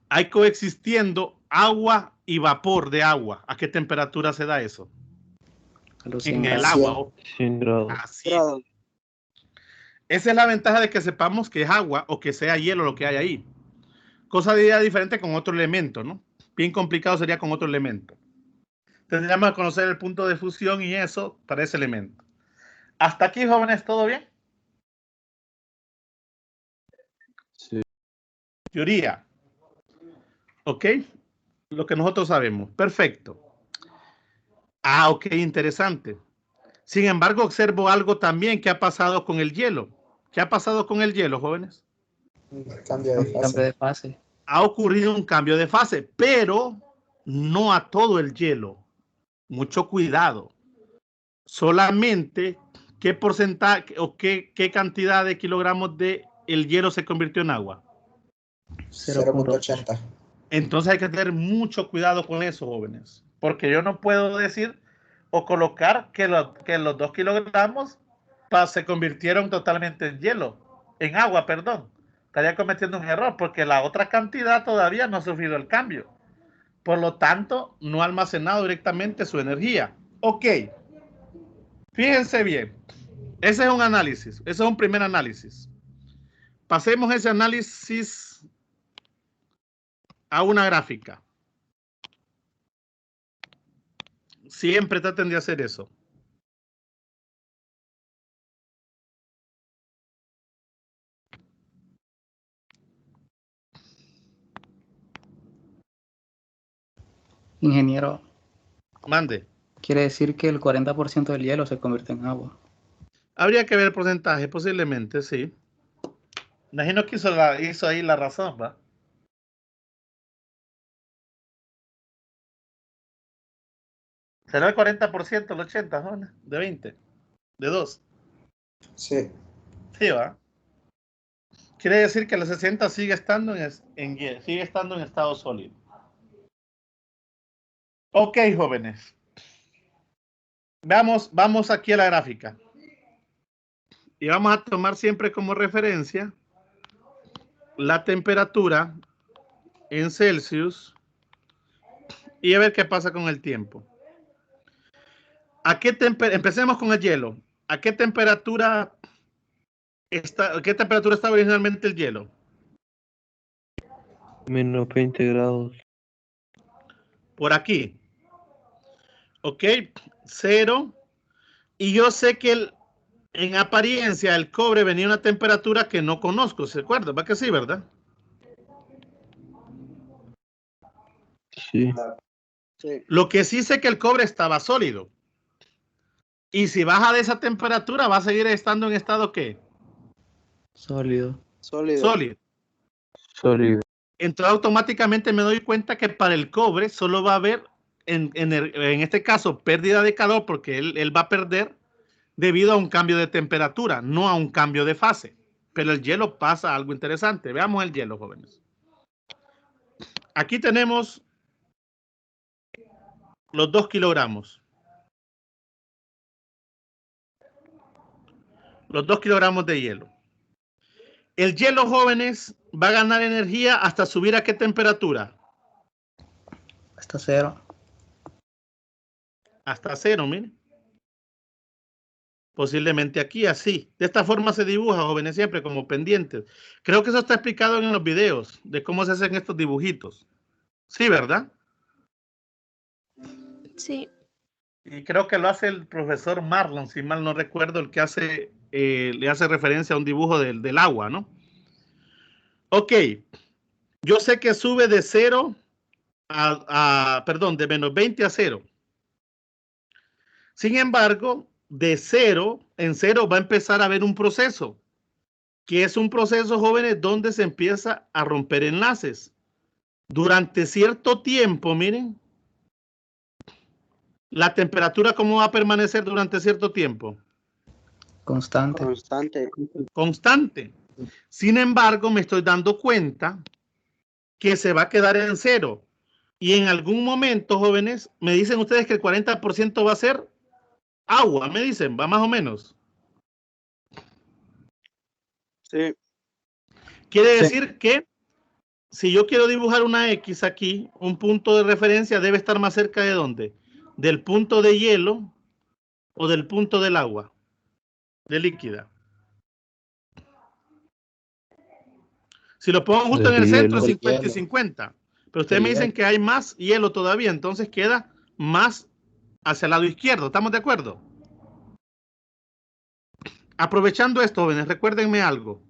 hay coexistiendo agua y vapor de agua. ¿A qué temperatura se da eso? En el agua. 100 grados. Así es. Esa es la ventaja de que sepamos que es agua o que sea hielo lo que hay ahí. Cosa de idea diferente con otro elemento, ¿no? Bien complicado sería con otro elemento. Tendríamos que conocer el punto de fusión y eso para ese elemento. ¿Hasta aquí, jóvenes, todo bien? Sí. Teoría. ¿Ok? Lo que nosotros sabemos. Perfecto. Ah, ok, interesante. Sin embargo, observo algo también que ha pasado con el hielo. ¿Qué ha pasado con el hielo, jóvenes? Un cambio de Cambio fase. de fase. Ha ocurrido un cambio de fase, pero no a todo el hielo. Mucho cuidado. Solamente qué porcentaje o qué cantidad de kilogramos de el hielo se convirtió en agua. 0.80. Entonces hay que tener mucho cuidado con eso, jóvenes. Porque yo no puedo decir o colocar que los 2 kilogramos se convirtieron totalmente en hielo. En agua, perdón. Estaría cometiendo un error porque la otra cantidad todavía no ha sufrido el cambio. Por lo tanto, no ha almacenado directamente su energía. Ok. Fíjense bien. Ese es un análisis. Ese es un primer análisis. Pasemos ese análisis a una gráfica. Siempre traten de hacer eso. Ingeniero, Mande. quiere decir que el 40% del hielo se convierte en agua. Habría que ver el porcentaje, posiblemente, sí. Imagino que hizo ahí la razón, ¿va? ¿Será el 40%, el 80%, ¿no? De 20, de 2. Sí. Sí, ¿va? Quiere decir que el 60 sigue estando sigue estando en estado sólido. Ok, jóvenes. Vamos aquí a la gráfica. Y vamos a tomar siempre como referencia la temperatura en Celsius y a ver qué pasa con el tiempo. Empecemos con el hielo. ¿A qué temperatura está originalmente el hielo? Menos 20 grados. Por aquí. Ok, 0. Y yo sé que en apariencia el cobre venía a una temperatura que no conozco, ¿se acuerdan? ¿Va que sí, verdad? Sí. Sí. Lo que sí sé que el cobre estaba sólido. Y si baja de esa temperatura, va a seguir estando en estado ¿qué? Sólido. Sólido. Sólido. Entonces automáticamente me doy cuenta que para el cobre solo va a haber, en este caso, pérdida de calor porque él va a perder debido a un cambio de temperatura, no a un cambio de fase. Pero el hielo pasa algo interesante. Veamos el hielo, jóvenes. Aquí tenemos los 2 kilogramos. Los 2 kilogramos de hielo. El hielo, jóvenes, va a ganar energía hasta subir a qué temperatura. Hasta 0. Hasta 0, miren. Posiblemente aquí, así. De esta forma se dibuja, jóvenes, siempre como pendientes. Creo que eso está explicado en los videos de cómo se hacen estos dibujitos. Sí, ¿verdad? Sí. Y creo que lo hace el profesor Marlon, si mal no recuerdo, el que le hace referencia a un dibujo del agua, ¿no? Ok. Yo sé que sube de 0 de menos 20 a 0. Sin embargo, de 0 en 0 va a empezar a haber un proceso, que es un proceso, jóvenes, donde se empieza a romper enlaces. Durante cierto tiempo, miren, la temperatura, ¿cómo va a permanecer durante cierto tiempo? Constante. Constante. Sin embargo, me estoy dando cuenta que se va a quedar en 0. Y en algún momento, jóvenes, me dicen ustedes que el 40% va a ser agua, me dicen, va más o menos. Sí. Quiere decir que si yo quiero dibujar una X aquí, un punto de referencia debe estar más cerca de ¿dónde? Del punto de hielo o del punto del agua, de líquida. Si lo pongo justo en el centro, es 50 y 50. Pero ustedes me dicen que hay más hielo todavía, entonces queda más hacia el lado izquierdo. ¿Estamos de acuerdo? Aprovechando esto, jóvenes, recuérdenme algo.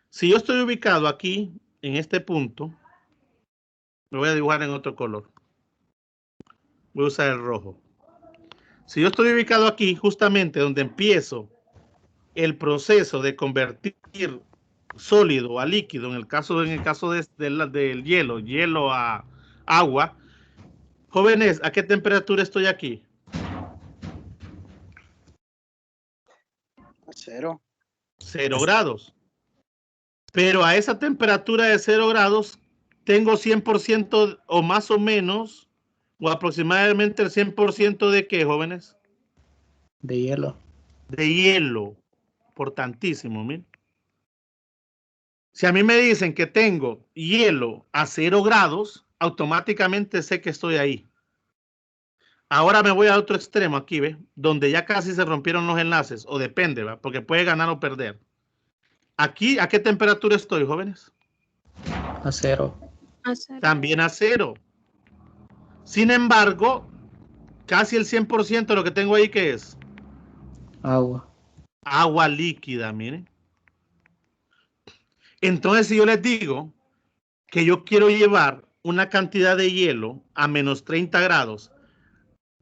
Si yo estoy ubicado aquí, en este punto, lo voy a dibujar en otro color. Voy a usar el rojo. Si yo estoy ubicado aquí, justamente donde empiezo el proceso de convertir sólido a líquido, en el caso del hielo a agua. Jóvenes, ¿a qué temperatura estoy aquí? A 0. 0 grados. Pero a esa temperatura de 0 grados tengo 100% o más o menos, o aproximadamente el 100% de ¿qué, jóvenes? De hielo. De hielo. Importantísimo, miren. Si a mí me dicen que tengo hielo a 0 grados, automáticamente sé que estoy ahí. Ahora me voy a otro extremo aquí, ¿ve? Donde ya casi se rompieron los enlaces, o depende, ¿va? Porque puede ganar o perder. Aquí, ¿a qué temperatura estoy, jóvenes? A 0. A 0. También a 0. Sin embargo, casi el 100% de lo que tengo ahí, ¿qué es? Agua. Agua líquida, miren. Entonces, si yo les digo que yo quiero llevar una cantidad de hielo a menos 30 grados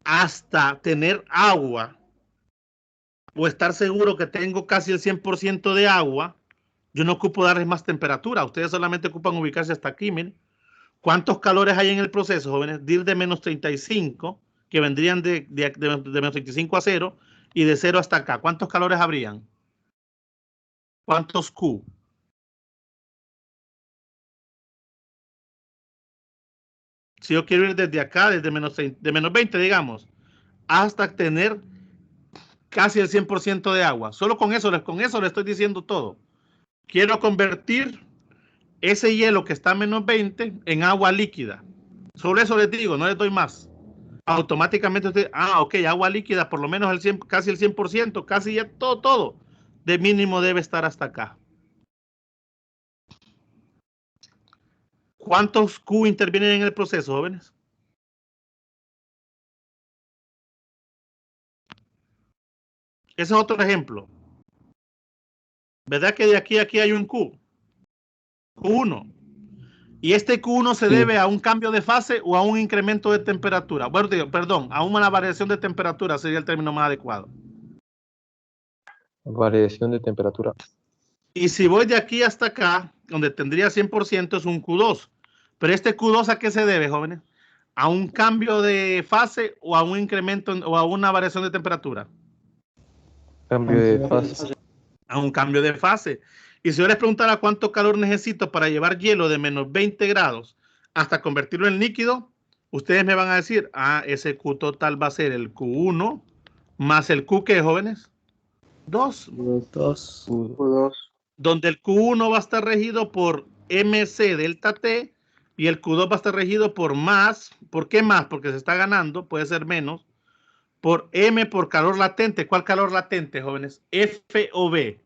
hasta tener agua o estar seguro que tengo casi el 100% de agua, yo no ocupo darles más temperatura. Ustedes solamente ocupan ubicarse hasta aquí, miren. ¿Cuántos calores hay en el proceso, jóvenes? De ir de menos 35, que vendrían de menos 35 a 0, y de 0 hasta acá. ¿Cuántos calores habrían? ¿Cuántos Q? Si yo quiero ir desde acá, desde de menos 20, digamos, hasta tener casi el 100% de agua. Solo con eso le estoy diciendo todo. Quiero convertir ese hielo que está a menos 20 en agua líquida. Solo eso les digo, no les doy más. Automáticamente usted, ok, agua líquida, por lo menos casi el 100%, casi ya todo de mínimo debe estar hasta acá. ¿Cuántos Q intervienen en el proceso, jóvenes? Ese es otro ejemplo. ¿Verdad que de aquí a aquí hay un Q? Q1. Y este Q1 se debe a un cambio de fase o a un incremento de temperatura. Bueno, perdón, a una variación de temperatura sería el término más adecuado. Variación de temperatura. Y si voy de aquí hasta acá, donde tendría 100%, es un Q2. Pero este Q2, ¿a qué se debe, jóvenes? ¿A un cambio de fase o a un incremento o a una variación de temperatura? Cambio de fase. A un cambio de fase. Y si yo les preguntara cuánto calor necesito para llevar hielo de menos 20 grados hasta convertirlo en líquido, ustedes me van a decir, ese Q total va a ser el Q1 más el Q, ¿qué, jóvenes? 2. Q2. Donde el Q1 va a estar regido por MC delta T y el Q2 va a estar regido por más. ¿Por qué más? Porque se está ganando, puede ser menos. Por M por calor latente. ¿Cuál calor latente, jóvenes? F o B.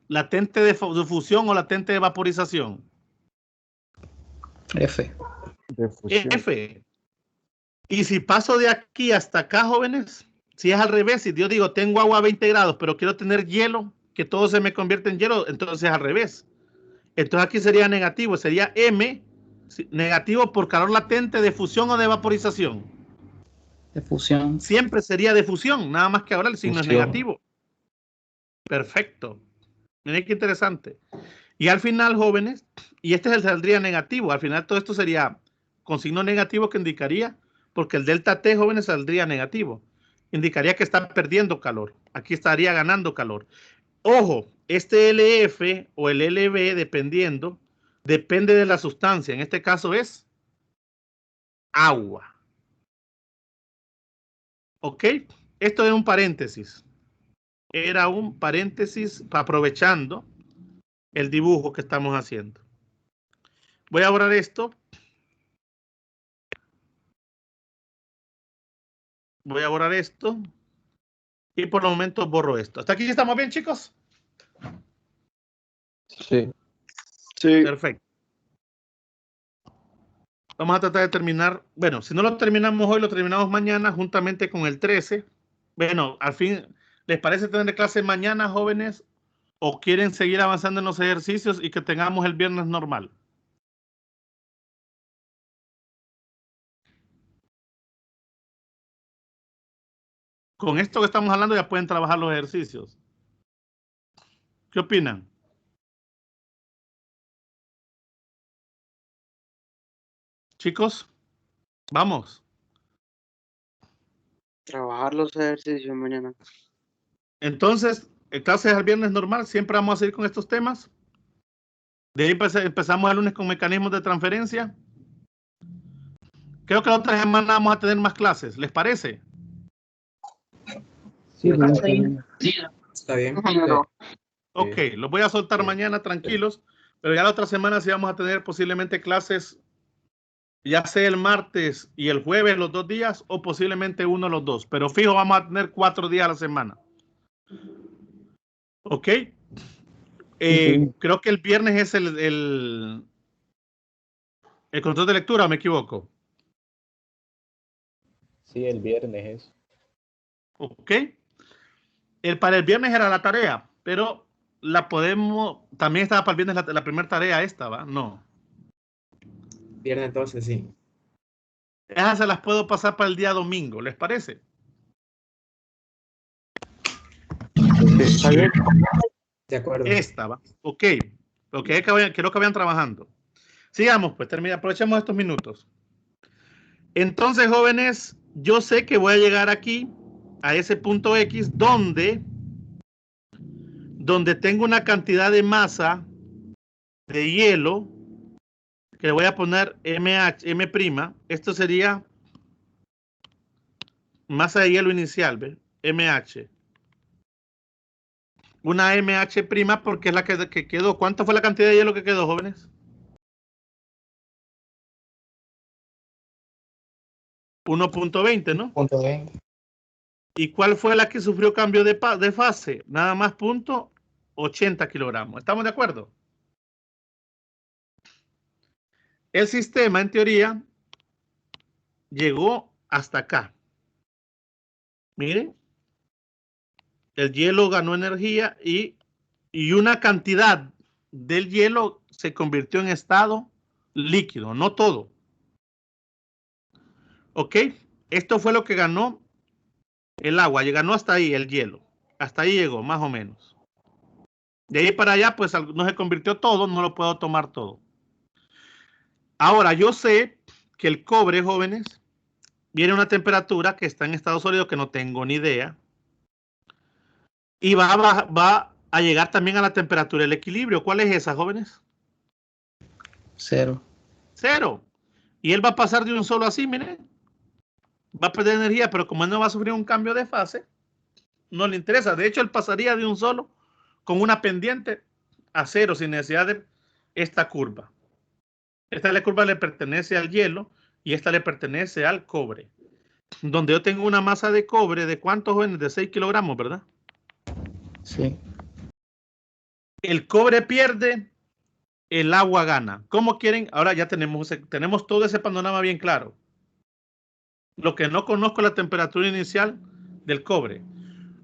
¿Latente de fusión o latente de vaporización? F. F. Y si paso de aquí hasta acá, jóvenes, si es al revés, si yo digo tengo agua a 20 grados, pero quiero tener hielo, que todo se me convierte en hielo, entonces es al revés. Entonces aquí sería negativo, sería M, negativo por calor latente de fusión o de vaporización. De fusión. Siempre sería de fusión, nada más que ahora el signo es negativo. Perfecto. Miren qué interesante. Y al final, jóvenes, y este saldría negativo, al final todo esto sería con signo negativo que indicaría, porque el delta T, jóvenes, saldría negativo. Indicaría que está perdiendo calor. Aquí estaría ganando calor. Ojo, este LF o el LB, dependiendo, depende de la sustancia. En este caso es agua. ¿Ok? Esto es un paréntesis. Era un paréntesis aprovechando el dibujo que estamos haciendo. Voy a borrar esto. Voy a borrar esto. Y por el momento borro esto. ¿Hasta aquí estamos bien, chicos? Sí. Sí. Perfecto. Vamos a tratar de terminar. Bueno, si no lo terminamos hoy, lo terminamos mañana juntamente con el 13. Bueno, al fin, ¿les parece tener clase mañana, jóvenes? ¿O quieren seguir avanzando en los ejercicios y que tengamos el viernes normal? Con esto que estamos hablando ya pueden trabajar los ejercicios. ¿Qué opinan? Chicos, vamos. Trabajar los ejercicios mañana. Entonces, en clases del viernes normal, siempre vamos a seguir con estos temas. De ahí empezamos el lunes con mecanismos de transferencia. Creo que la otra semana vamos a tener más clases. ¿Les parece? Sí, Está bien. Ok, los voy a soltar mañana tranquilos, pero ya la otra semana sí vamos a tener posiblemente clases, ya sea el martes y el jueves los 2 días o posiblemente uno los 2, pero fijo vamos a tener 4 días a la semana. Ok. Creo que el viernes es el control de lectura, ¿o me equivoco? Sí, el viernes es. Ok. Para el viernes era la tarea, pero la podemos, también estaba para el viernes la primera tarea esta, ¿va? No. Viernes entonces, sí. Esas se las puedo pasar para el día domingo, ¿les parece? Está bien. De acuerdo. Esta, ¿va? Ok. Ok, quiero que vayan trabajando. Sigamos, pues aprovechemos estos minutos. Entonces, jóvenes, yo sé que voy a llegar aquí a ese punto X donde tengo una cantidad de masa de hielo que le voy a poner M'. Esto sería masa de hielo inicial, ¿ves? MH. Una MH' porque es la que quedó. ¿Cuánto fue la cantidad de hielo que quedó, jóvenes? 1.20, ¿no? 1.20. ¿Y cuál fue la que sufrió cambio de fase? Nada más 80 kilogramos. ¿Estamos de acuerdo? El sistema, en teoría, llegó hasta acá. Miren. El hielo ganó energía y una cantidad del hielo se convirtió en estado líquido, no todo. ¿Ok? Esto fue lo que ganó el agua, ganó hasta ahí el hielo. Hasta ahí llegó, más o menos. De ahí para allá, pues no se convirtió todo, no lo puedo tomar todo. Ahora, yo sé que el cobre, jóvenes, viene a una temperatura que está en estado sólido que no tengo ni idea. Y va a llegar también a la temperatura del equilibrio. ¿Cuál es esa, jóvenes? 0. 0. Y él va a pasar de un solo así, miren. Va a perder energía, pero como él no va a sufrir un cambio de fase, no le interesa. De hecho, él pasaría de un solo con una pendiente a 0 sin necesidad de esta curva. Esta curva le pertenece al hielo y esta le pertenece al cobre. Donde yo tengo una masa de cobre de ¿cuántos, jóvenes? De 6 kilogramos, ¿verdad? Sí. El cobre pierde, el agua gana. ¿Cómo quieren? Ahora ya tenemos todo ese panorama bien claro. Lo que no conozco es la temperatura inicial del cobre.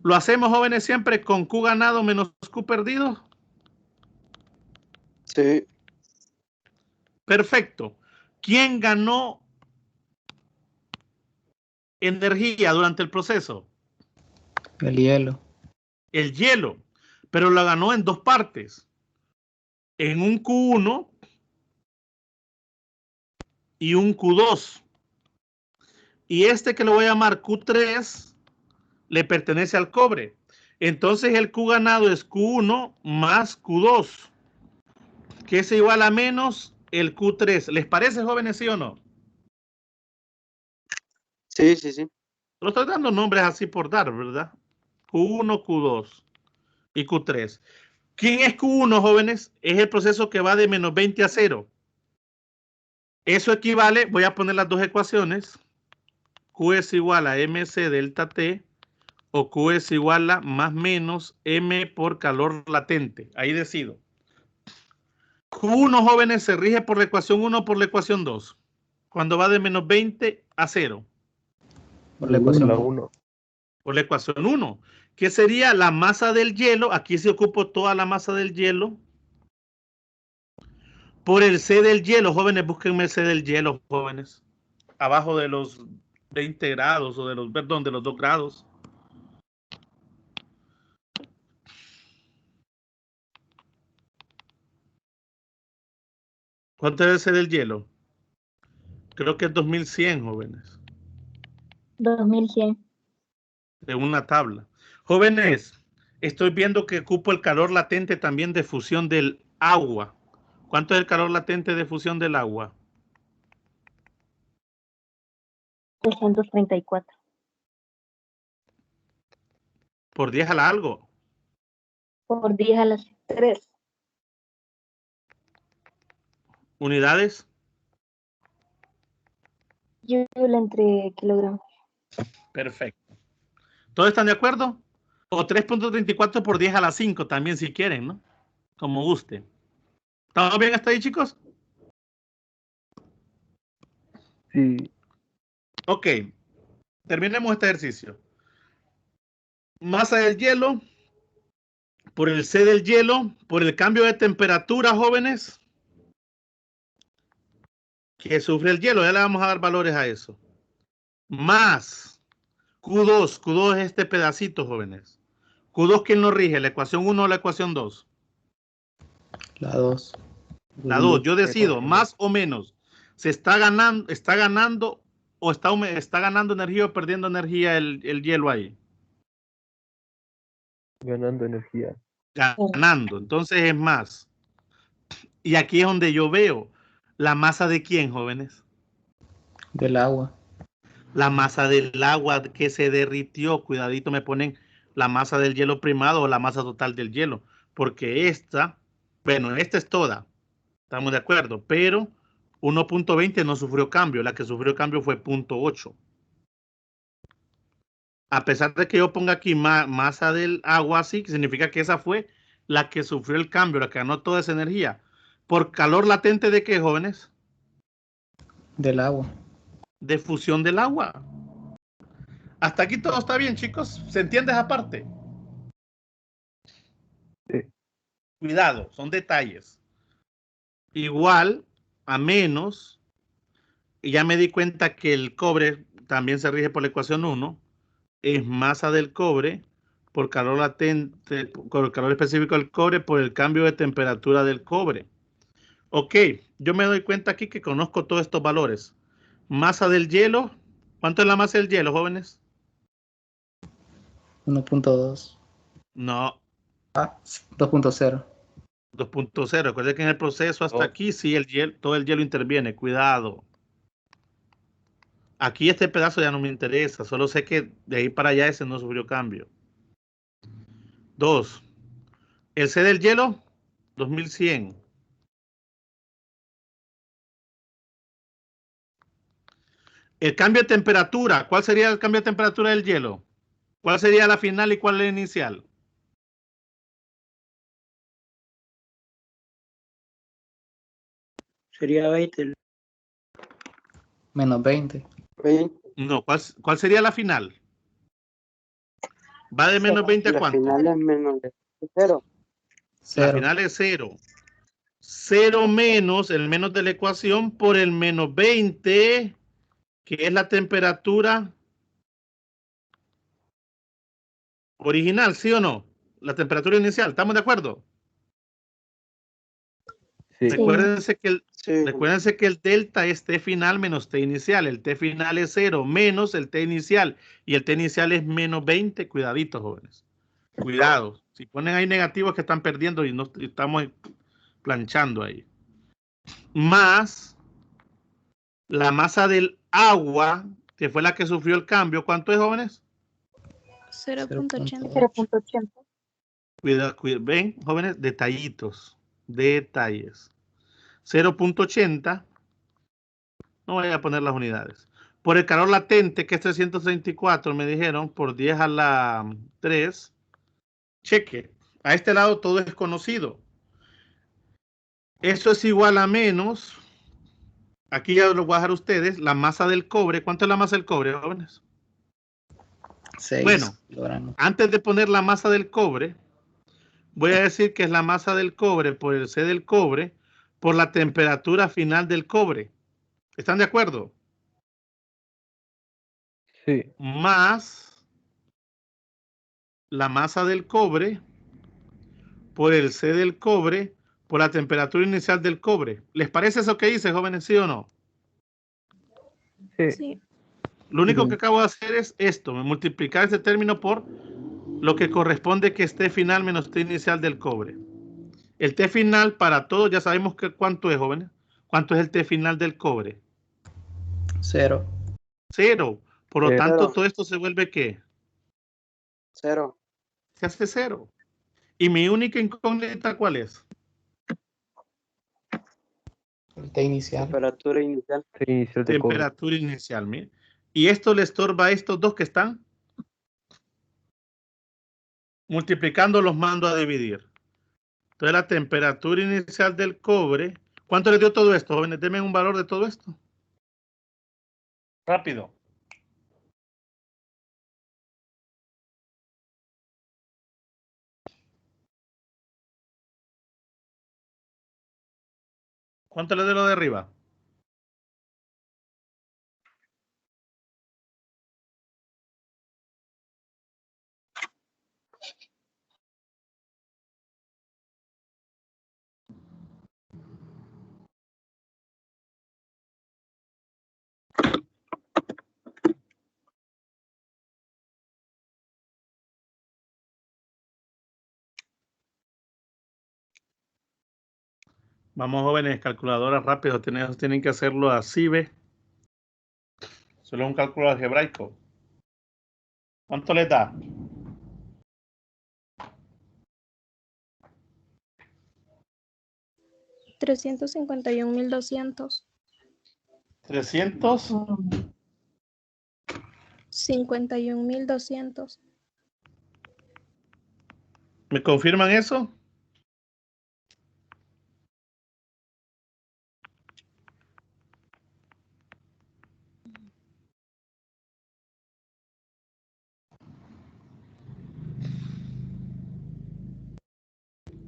¿Lo hacemos, jóvenes, siempre con Q ganado menos Q perdido? Sí. Perfecto. ¿Quién ganó energía durante el proceso? El hielo. El hielo. Pero lo ganó en 2 partes. En un Q1 y un Q2. Y este que lo voy a llamar Q3 le pertenece al cobre. Entonces el Q ganado es Q1 más Q2, que es igual a menos el Q3. ¿Les parece, jóvenes, sí o no? Sí, sí, sí. Lo estoy dando nombres así por dar, ¿verdad? Q1, Q2 y Q3. ¿Quién es Q1, jóvenes? Es el proceso que va de menos 20 a 0. Eso equivale, voy a poner las dos ecuaciones. Q es igual a MC delta T o Q es igual a más menos M por calor latente. Ahí decido. Q1, jóvenes, se rige por la ecuación 1 o por la ecuación 2. Cuando va de menos 20 a 0. Por la ecuación 1. Por la ecuación 1. Que sería la masa del hielo. Aquí se ocupo toda la masa del hielo. Por el C del hielo, jóvenes, búsquenme el C del hielo, jóvenes. Abajo de los 20 grados o de los 2 grados. ¿Cuánto debe ser el hielo? Creo que es 2100, jóvenes. 2100. De una tabla. Jóvenes, estoy viendo que ocupo el calor latente también de fusión del agua. ¿Cuánto es el calor latente de fusión del agua? 334. Por 10 a la algo. Por 10 a las 3. ¿Unidades? Joule entre kilogramos. Perfecto. ¿Todos están de acuerdo? O 3.34 por 10 a la 5 también si quieren, ¿no? Como guste. ¿Estamos bien hasta ahí, chicos? Sí. Ok. Terminemos este ejercicio. Masa del hielo por el C del hielo, por el cambio de temperatura, jóvenes, que sufre el hielo. Ya le vamos a dar valores a eso. Más Q2. Q2 es este pedacito, jóvenes. Q2, ¿quién lo rige? ¿La ecuación 1 o la ecuación 2? La 2. La 2. Yo decido, más o menos. ¿Se está ganando o está ganando energía o perdiendo energía el hielo ahí? Ganando energía. Ganando. Entonces es más. Y aquí es donde yo veo la masa de quién, jóvenes. Del agua. La masa del agua que se derritió. Cuidadito, me ponen la masa del hielo primado o la masa total del hielo. Porque esta, bueno, esta es toda. Estamos de acuerdo. Pero 1.20 no sufrió cambio. La que sufrió cambio fue 0.8. A pesar de que yo ponga aquí masa del agua así, significa que esa fue la que sufrió el cambio, la que ganó toda esa energía. ¿Por calor latente de qué, jóvenes? Del agua. De fusión del agua. Hasta aquí todo está bien, chicos. ¿Se entiende esa parte? Sí. Cuidado, son detalles. Igual a menos, y ya me di cuenta que el cobre también se rige por la ecuación 1, es masa del cobre por calor latente, por el calor específico del cobre, por el cambio de temperatura del cobre. Ok, yo me doy cuenta aquí que conozco todos estos valores. Masa del hielo. ¿Cuánto es la masa del hielo, jóvenes? 1.2. No, 2.0. 2.0. Recuerden que en el proceso hasta aquí sí todo el hielo interviene. Cuidado. Aquí este pedazo ya no me interesa. Solo sé que de ahí para allá ese no sufrió cambio. 2. El C del hielo, 2100. El cambio de temperatura. ¿Cuál sería el cambio de temperatura del hielo? ¿Cuál sería la final y cuál la inicial? Sería 20. Menos 20. 20. No, ¿cuál sería la final? Va de menos 20 a La cuánto. final es menos 0. La 0. final es 0. 0 menos el menos de la ecuación por el menos 20, que es la temperatura original, ¿sí o no? La temperatura inicial, ¿estamos de acuerdo? Sí. Recuérdense que Sí. recuérdense que el delta es T final menos T inicial. El T final es 0 menos el T inicial. Y el T inicial es menos 20. Cuidadito, jóvenes. Cuidado. Si ponen ahí negativos que están perdiendo y no estamos planchando ahí. Más la masa del agua, que fue la que sufrió el cambio. ¿Cuánto es, jóvenes? 0.80. 0.80. Cuidado, ven, jóvenes, detallitos. Detalles. 0.80. No voy a poner las unidades. Por el calor latente, que es 334, me dijeron, por 10 a la 3. Cheque. A este lado todo es conocido. Eso es igual a menos. Aquí ya lo voy a dejar a ustedes. La masa del cobre. ¿Cuánto es la masa del cobre, jóvenes? 6 Bueno, kilogramos. antes de poner la masa del cobre, voy a decir que es la masa del cobre por el C del cobre por la temperatura final del cobre. ¿Están de acuerdo? Sí. Más la masa del cobre por el C del cobre por la temperatura inicial del cobre. ¿Les parece eso que hice, jóvenes, sí o no? Sí. Sí. Lo único que acabo de hacer es esto, multiplicar este término por lo que corresponde que es T final menos T inicial del cobre. El T final para todos, ya sabemos que cuánto es, jóvenes. ¿Cuánto es el T final del cobre? 0. 0. Por lo tanto, Cero. todo esto se vuelve ¿qué? 0. Se hace 0. ¿Y mi única incógnita cuál es? El T inicial. Temperatura inicial. Sí, inicial de cobre. Temperatura inicial, mire. ¿Y esto le estorba a estos dos que están? Multiplicando los mando a dividir. Entonces la temperatura inicial del cobre, ¿cuánto le dio todo esto, jóvenes? Denme un valor de todo esto. Rápido. ¿Cuánto le dio lo de arriba? Vamos, jóvenes, calculadoras rápido, tienen que hacerlo así, ¿ve? Solo un cálculo algebraico. ¿Cuánto les da? 351.200. 300. 51.200. ¿Me confirman eso?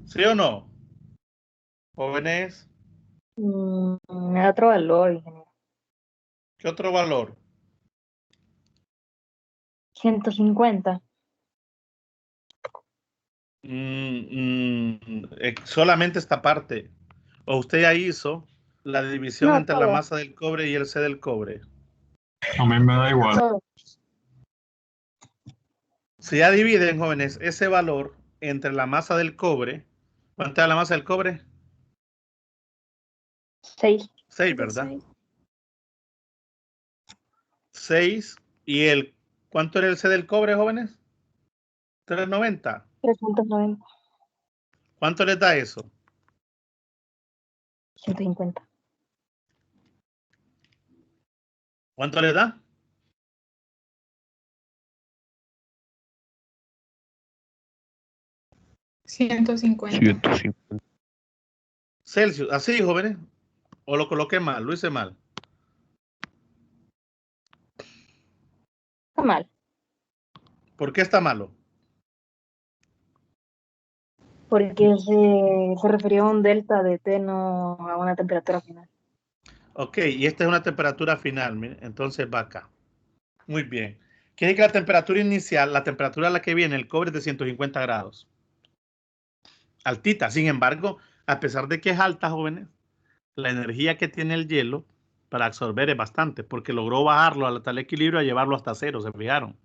¿Sí o no? Jóvenes, Me da otro valor, ingeniero. ¿qué otro valor? 150. Solamente esta parte. O usted ya hizo la división No, entre la todo. masa del cobre y el C del cobre. A mí me da igual. Todo. Si ya dividen, jóvenes, ese valor entre la masa del cobre, ¿cuánto es la masa del cobre? 6. 6, ¿verdad? 6. ¿Y cuánto era el C del cobre, jóvenes? 390. 390. ¿Cuánto les da eso? 150. ¿Cuánto les da? 150. 150. Celsius. Así, jóvenes. ¿O lo coloqué mal? Lo hice mal. Está mal. ¿Por qué está malo? Porque se refirió a un delta de T, no a una temperatura final. Ok, y esta es una temperatura final, miren, entonces va acá. Muy bien. Quiere que la temperatura inicial, la temperatura a la que viene el cobre es de 150 grados. Altita, sin embargo, a pesar de que es alta, jóvenes, la energía que tiene el hielo para absorber es bastante, porque logró bajarlo al tal equilibrio a llevarlo hasta 0, ¿se fijaron?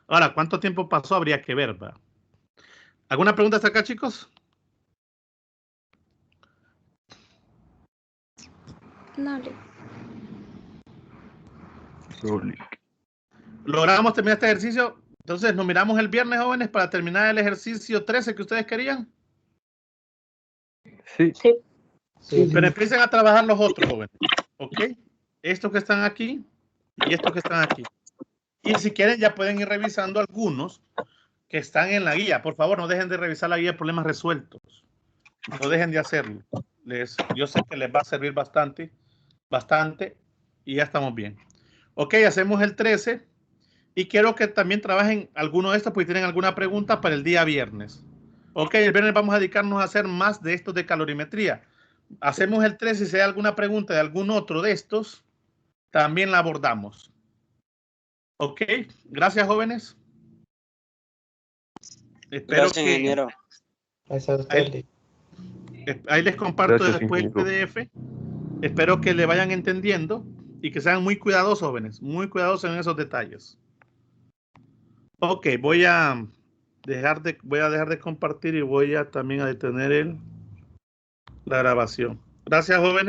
Ahora, ¿cuánto tiempo pasó? Habría que ver, ¿verdad? ¿Alguna pregunta hasta acá, chicos? Dale. ¿Logramos terminar este ejercicio? Entonces, nos miramos el viernes, jóvenes, para terminar el ejercicio 13 que ustedes querían. Sí. Sí. Pero empiecen a trabajar los otros, jóvenes. ¿Ok? Estos que están aquí y estos que están aquí. Y si quieren, ya pueden ir revisando algunos que están en la guía. Por favor, no dejen de revisar la guía de problemas resueltos. No dejen de hacerlo. Yo sé que les va a servir bastante. Y ya estamos bien. Ok, hacemos el 13. Y quiero que también trabajen alguno de estos, porque tienen alguna pregunta para el día viernes. Ok, el viernes vamos a dedicarnos a hacer más de estos de calorimetría. Hacemos el 13 y si hay alguna pregunta de algún otro de estos, también la abordamos. Ok, gracias, jóvenes. Espero Gracias, ingeniero. Gracias a usted. Ahí les comparto Gracias, después el ingeniero. PDF. Espero que le vayan entendiendo y que sean muy cuidadosos, jóvenes, muy cuidadosos en esos detalles. Ok, voy a dejar de compartir y voy a también a detener la grabación. Gracias, jóvenes.